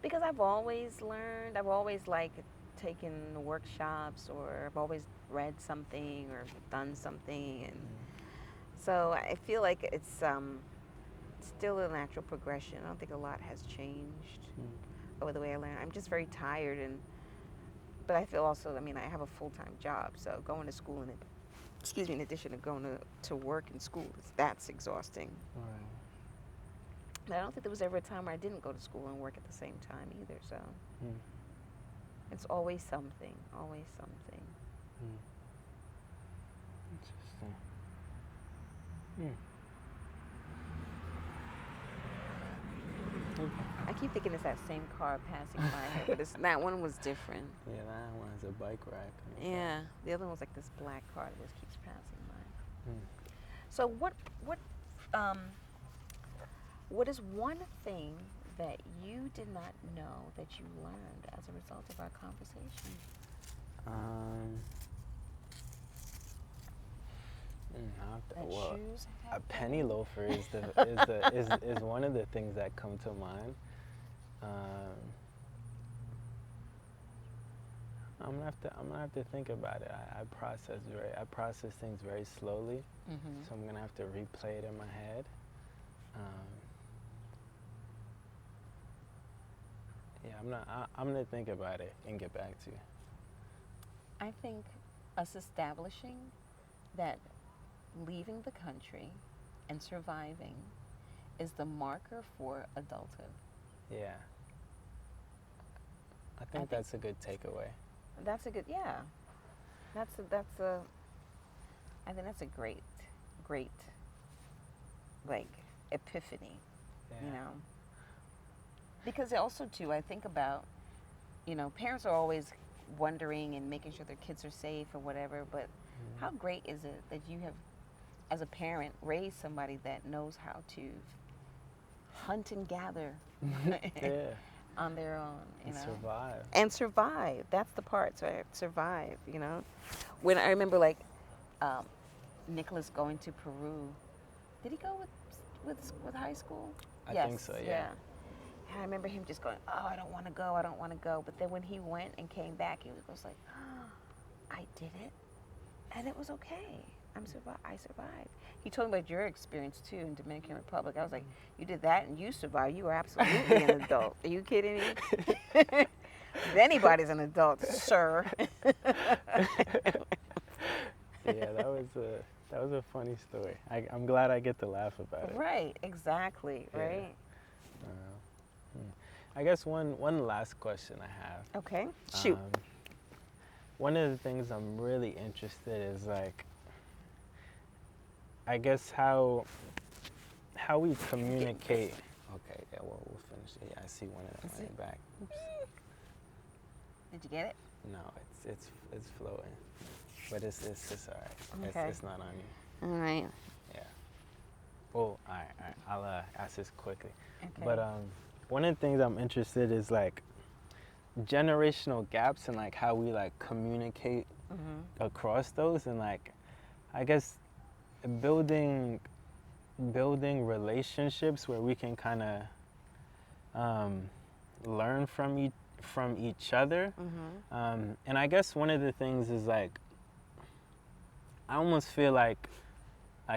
[SPEAKER 1] because I've always learned. I've always like taken workshops, or I've always read something or done something, and
[SPEAKER 2] Mm,
[SPEAKER 1] so I feel like it's still a natural progression. I don't think a lot has changed
[SPEAKER 2] mm,
[SPEAKER 1] over the way I learn. I'm just very tired, but I feel also. I mean, I have a full time job, so going to school and excuse me, in addition to going to work and school, that's exhausting.
[SPEAKER 2] right.
[SPEAKER 1] But I don't think there was ever a time where I didn't go to school and work at the same time either. So
[SPEAKER 2] Mm,
[SPEAKER 1] it's always something, always something.
[SPEAKER 2] mm. Interesting. Mm. Okay.
[SPEAKER 1] I keep thinking it's that same car passing by here, but that one was different.
[SPEAKER 2] Yeah, that one's a bike rack.
[SPEAKER 1] Yeah, the other one was like this black car that just keeps passing by.
[SPEAKER 2] Mm.
[SPEAKER 1] So what um what is one thing that you did not know that you learned as a result of our conversation?
[SPEAKER 2] Um,
[SPEAKER 1] That
[SPEAKER 2] well,
[SPEAKER 1] shoes
[SPEAKER 2] a
[SPEAKER 1] have
[SPEAKER 2] penny
[SPEAKER 1] been?
[SPEAKER 2] loafer is one of the things that come to mind. Um, I'm gonna have to think about it. I process things very slowly,
[SPEAKER 1] Mm-hmm.
[SPEAKER 2] so I'm gonna have to replay it in my head. Um, yeah, I'm gonna think about it and get back to you.
[SPEAKER 1] I think us establishing that leaving the country and surviving is the marker for adulthood.
[SPEAKER 2] Yeah, I
[SPEAKER 1] I
[SPEAKER 2] think
[SPEAKER 1] think
[SPEAKER 2] that's a good takeaway.
[SPEAKER 1] that's a good, yeah. That's a, I think that's a great, great, like, epiphany, you
[SPEAKER 2] Yeah.
[SPEAKER 1] know. Because also, too, I think about, parents are always wondering and making sure their kids are safe or whatever, but how
[SPEAKER 2] Mhm.
[SPEAKER 1] great is it that you have, as a parent, raised somebody that knows how to hunt and gather
[SPEAKER 2] Yeah,
[SPEAKER 1] on their own,
[SPEAKER 2] and survive.
[SPEAKER 1] and survive. That's the part, so survive. When I remember, like, um, Nicholas going to Peru, did he go with high school?
[SPEAKER 2] I
[SPEAKER 1] Yes,
[SPEAKER 2] think so. Yeah.
[SPEAKER 1] yeah. And I remember him just going, "Oh, I don't want to go. I don't want to go." But then when he went and came back, he was like, "Oh, I did it, and it was okay. I survived." He told me about your experience too in Dominican Republic. I was like, "You did that and you survived. You were absolutely an adult. Are you kidding me?" If anybody's an adult, sir.
[SPEAKER 2] Yeah, that was a funny story. I'm glad I get to laugh about it.
[SPEAKER 1] Right, exactly,
[SPEAKER 2] Yeah.
[SPEAKER 1] right?
[SPEAKER 2] Hmm. I guess one last question I have.
[SPEAKER 1] Okay, shoot.
[SPEAKER 2] One of the things I'm really interested is like, I guess how we communicate. Okay, yeah, well, we'll finish it. Yeah, I see one of them
[SPEAKER 1] Is
[SPEAKER 2] laying back. Oops.
[SPEAKER 1] Did you get it?
[SPEAKER 2] No, it's floating, but it's all right.
[SPEAKER 1] Okay.
[SPEAKER 2] It's not on you.
[SPEAKER 1] All right.
[SPEAKER 2] Yeah. Well, all right. I'll ask this quickly.
[SPEAKER 1] Okay.
[SPEAKER 2] But one of the things I'm interested is like generational gaps and like how we like communicate
[SPEAKER 1] Mm-hmm.
[SPEAKER 2] across those and like I guess building relationships where we can kind of learn from each other.
[SPEAKER 1] Mm-hmm.
[SPEAKER 2] And I guess one of the things is like I almost feel like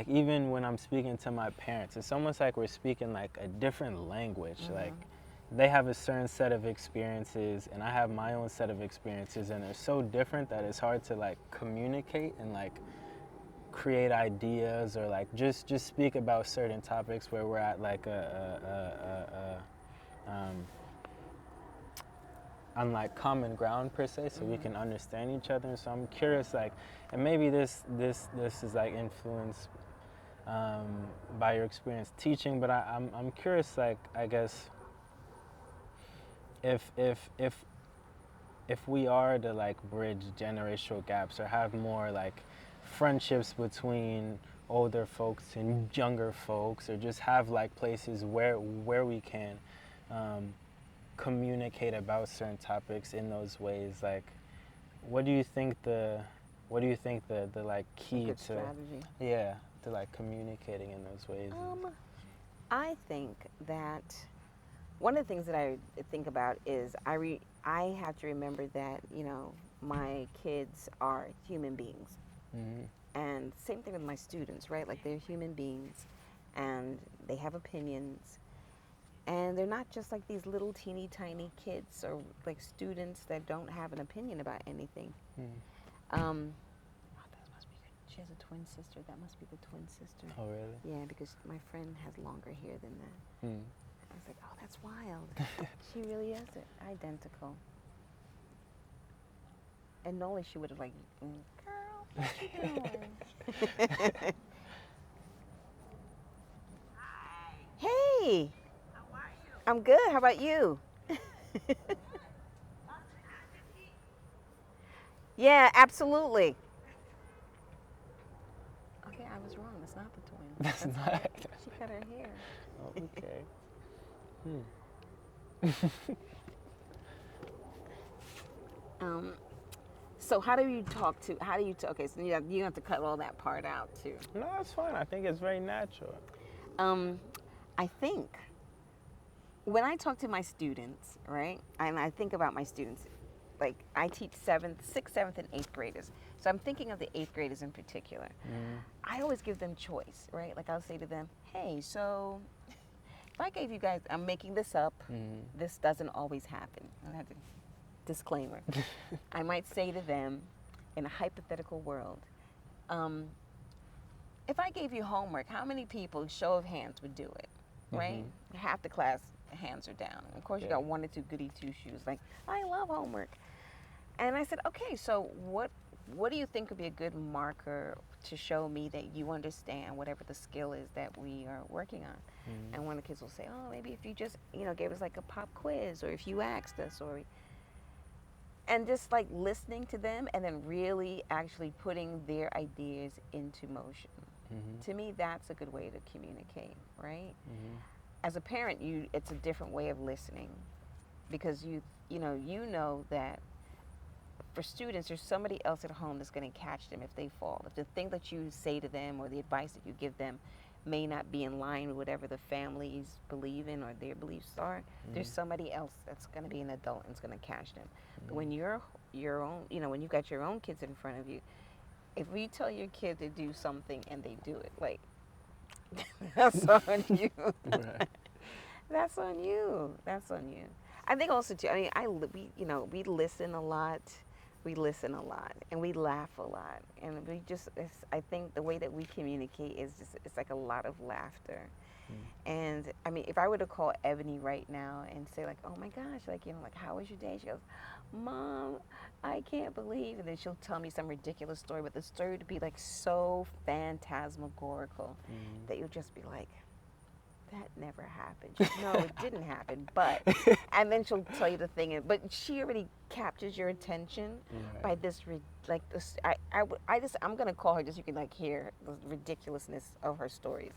[SPEAKER 2] even when I'm speaking to my parents, it's almost like we're speaking like a different language.
[SPEAKER 1] Mm-hmm.
[SPEAKER 2] Like they have a certain set of experiences and I have my own set of experiences and they're so different that it's hard to like communicate and like create ideas or like just speak about certain topics where we're at like on like common ground per se, so we
[SPEAKER 1] Mm-hmm.
[SPEAKER 2] can understand each other. And so I'm curious, like, and maybe this is like influenced by your experience teaching, but I'm curious, like, I guess if we are to like bridge generational gaps or have more like friendships between older folks and younger folks, or just have like places where we can communicate about certain topics in those ways, like what do you think the like
[SPEAKER 1] A
[SPEAKER 2] key
[SPEAKER 1] good
[SPEAKER 2] to
[SPEAKER 1] strategy.
[SPEAKER 2] yeah to like communicating in those ways is?
[SPEAKER 1] I think that one of the things that I think about is I have to remember that my kids are human beings,
[SPEAKER 2] Mm-hmm.
[SPEAKER 1] and same thing with my students, right? Like they're human beings, and they have opinions, and they're not just like these little teeny tiny kids or like students that don't have an opinion about anything.
[SPEAKER 2] Mm-hmm.
[SPEAKER 1] Um, oh, that must be good. She has a twin sister. That must be the twin sister.
[SPEAKER 2] Oh really?
[SPEAKER 1] Yeah, because my friend has longer hair than that.
[SPEAKER 2] Mm.
[SPEAKER 1] I was like, oh, that's wild. She really is identical. And only she would have like, girl, what you doing? Hey, I'm good. How about you? Yeah, absolutely. Okay, I was wrong. It's not the twin.
[SPEAKER 2] That's not.
[SPEAKER 1] She cut her hair.
[SPEAKER 2] Oh, okay. Hmm.
[SPEAKER 1] Um, So how do you talk to? How do you? Okay, so you have to cut all that part out too.
[SPEAKER 2] No, it's fine. I think it's very natural.
[SPEAKER 1] Um, I think when I talk to my students, right, and I think about my students, like I teach sixth, seventh, and eighth graders. So I'm thinking of the eighth graders in particular.
[SPEAKER 2] Mm-hmm.
[SPEAKER 1] I always give them choice, right? Like I'll say to them, hey, so if I gave you guys, I'm making this up.
[SPEAKER 2] Mm-hmm.
[SPEAKER 1] This doesn't always happen. I have to disclaimer. I might say to them, in a hypothetical world, um, if I gave you homework, how many people, show of hands, would do it, right?
[SPEAKER 2] Mm-hmm.
[SPEAKER 1] Half the class hands are down. Of course, you
[SPEAKER 2] Yeah.
[SPEAKER 1] got one or two goody two shoes, like I love homework. And I said, okay, so what do you think would be a good marker to show me that you understand whatever the skill is that we are working on?
[SPEAKER 2] Mm-hmm.
[SPEAKER 1] And one of the kids will say, oh, maybe if you just gave us like a pop quiz, or if you asked us, or and just like listening to them and then really actually putting their ideas into motion.
[SPEAKER 2] Mm-hmm.
[SPEAKER 1] To me, that's a good way to communicate, right?
[SPEAKER 2] Mm-hmm.
[SPEAKER 1] As a parent, it's a different way of listening, because you know that for students, there's somebody else at home that's going to catch them if they fall. If the thing that you say to them or the advice that you give them may not be in line with whatever the families believe in or their beliefs are, there's somebody else that's going to be an adult and it's going to catch them. But when you're your own, when you've got your own kids in front of you, if we tell your kid to do something and they do it, like, that's on you.
[SPEAKER 2] Right.
[SPEAKER 1] That's on you. That's on you. I think also too. I mean, we listen a lot. We listen a lot, and we laugh a lot, and we just. I think the way that we communicate is just. It's like a lot of laughter. And I mean, if I were to call Ebony right now and say like, "Oh my gosh, like like how was your day?" She goes, "Mom, I can't believe," and then she'll tell me some ridiculous story, but the story would be like so phantasmagorical that you'll just be like, that never happened. No, it didn't happen, but, and then she'll tell you the thing, but she already captures your attention by this, like this, I'm gonna call her just so you can like hear the ridiculousness of her stories.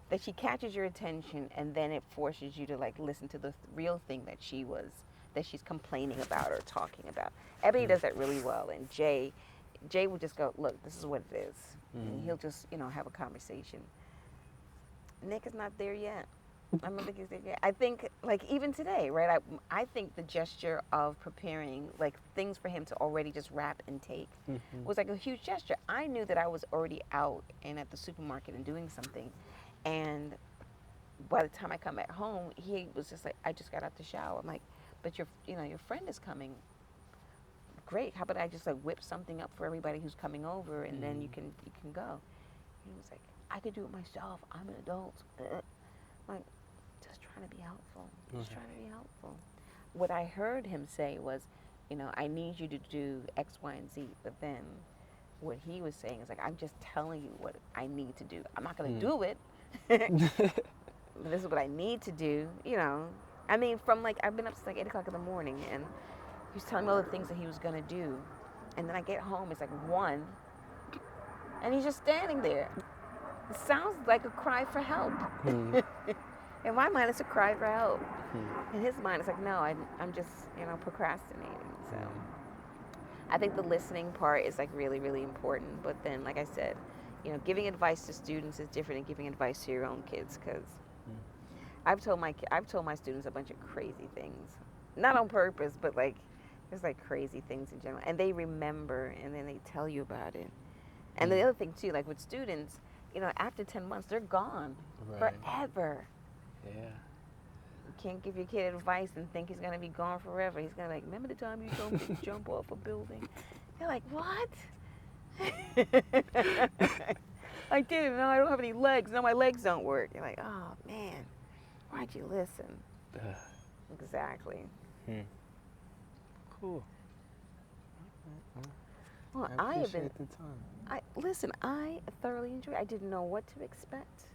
[SPEAKER 1] That she catches your attention, and then it forces you to like listen to the real thing that she's complaining about or talking about. Ebony does that really well, and Jay will just go, look, this is what it is, and he'll just have a conversation. Nick is not there yet. I don't think he's there yet. I think, like, even today, right? I think the gesture of preparing, like, things for him to already just wrap and take was like a huge gesture. I knew that I was already out and at the supermarket and doing something. And by the time I come back home, he was just like, I just got out the shower. I'm like, but your friend is coming. Great. How about I just, like, whip something up for everybody who's coming over, and then you can go. He was like, I could do it myself. I'm an adult. Like, just trying to be helpful. Just trying to be helpful. What I heard him say was, I need you to do X, Y, and Z. But then what he was saying is like, I'm just telling you what I need to do. I'm not going to do it. But this is what I need to do. I mean, from like, I've been up since like 8 o'clock in the morning, and he was telling me all the things that he was going to do. And then I get home, it's like 1, and he's just standing there. It sounds like a cry for help. In my mind, it's a cry for help. In his mind, it's like, no, I'm just, procrastinating. So I think the listening part is like really, really important. But then, like I said, giving advice to students is different than giving advice to your own kids, because I've told my students a bunch of crazy things, not on purpose, but like just like crazy things in general, and they remember, and then they tell you about it. And the other thing too, like with students, after 10 months, they're gone forever.
[SPEAKER 2] Yeah.
[SPEAKER 1] You can't give your kid advice and think he's going to be gone forever. He's going to like, remember the time you told me to jump off a building? You're like, what? I didn't. No, I don't have any legs. No, my legs don't work. You're like, oh, man, why'd you listen? Exactly.
[SPEAKER 2] Cool.
[SPEAKER 1] Well,
[SPEAKER 2] I appreciate the time.
[SPEAKER 1] Listen, I thoroughly enjoyed it. I didn't know what to expect,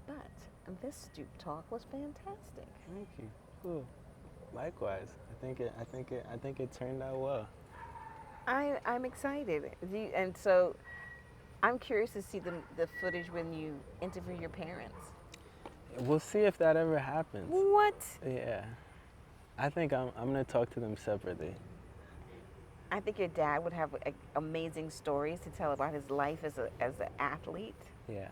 [SPEAKER 1] but this Stoop Talk was fantastic.
[SPEAKER 2] Thank you. Cool. Likewise. I think it turned out well.
[SPEAKER 1] I'm excited. And so I'm curious to see the footage when you interview your parents.
[SPEAKER 2] We'll see if that ever happens.
[SPEAKER 1] What?
[SPEAKER 2] Yeah. I think I'm gonna talk to them separately.
[SPEAKER 1] I think your dad would have amazing stories to tell about his life as an athlete.
[SPEAKER 2] Yeah.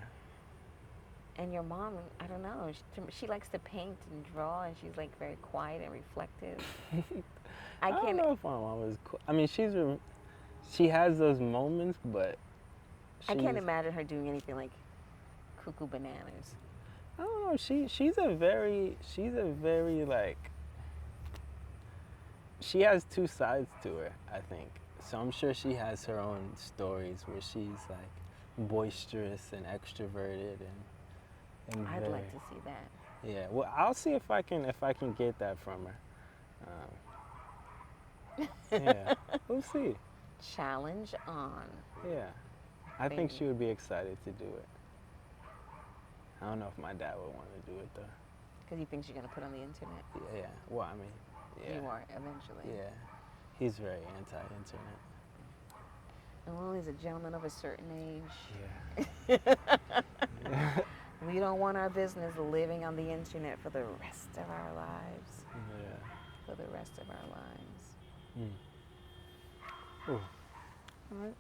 [SPEAKER 1] And your mom, I don't know, she likes to paint and draw, and she's like very quiet and reflective.
[SPEAKER 2] I
[SPEAKER 1] I
[SPEAKER 2] don't
[SPEAKER 1] can
[SPEAKER 2] know if my mom was cool. I mean, she has those moments, but
[SPEAKER 1] I can't
[SPEAKER 2] she's
[SPEAKER 1] imagine her doing anything like cuckoo bananas.
[SPEAKER 2] I don't know. She's a very like she has two sides to her, I think. So I'm sure she has her own stories where she's like boisterous and extroverted and
[SPEAKER 1] I'd
[SPEAKER 2] very
[SPEAKER 1] like to see that.
[SPEAKER 2] yeah. Well, I'll see if I can get that from her. Yeah, we'll see.
[SPEAKER 1] Challenge on.
[SPEAKER 2] Yeah, I think
[SPEAKER 1] Maybe.
[SPEAKER 2] she would be excited to do it. I don't know if my dad would want to do it though.
[SPEAKER 1] Because he thinks you're going to put on the internet.
[SPEAKER 2] Yeah, yeah. Well, I mean, yeah,
[SPEAKER 1] You are eventually.
[SPEAKER 2] yeah. He's very anti-internet.
[SPEAKER 1] And well, he's a gentleman of a certain age.
[SPEAKER 2] Yeah.
[SPEAKER 1] We don't want our business living on the internet for the rest of our lives.
[SPEAKER 2] Yeah.
[SPEAKER 1] For the rest of our lives.
[SPEAKER 2] Ooh.
[SPEAKER 1] All right.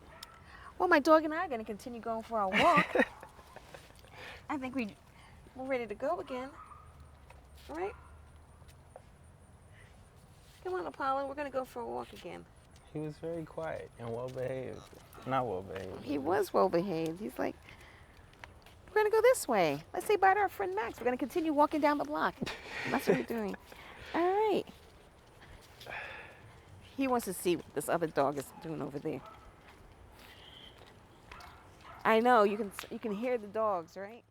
[SPEAKER 1] Well, my dog and I are going to continue going for our walk. I think we're ready to go again. All right? Come on, Apollo. We're going to go for a walk again.
[SPEAKER 2] He was very quiet and well behaved. Not well behaved.
[SPEAKER 1] He was well behaved. He's like, we're going to go this way. Let's say bye to our friend Max. We're going to continue walking down the block. And that's what we're doing. All right. He wants to see what this other dog is doing over there. I know. You can hear the dogs, right?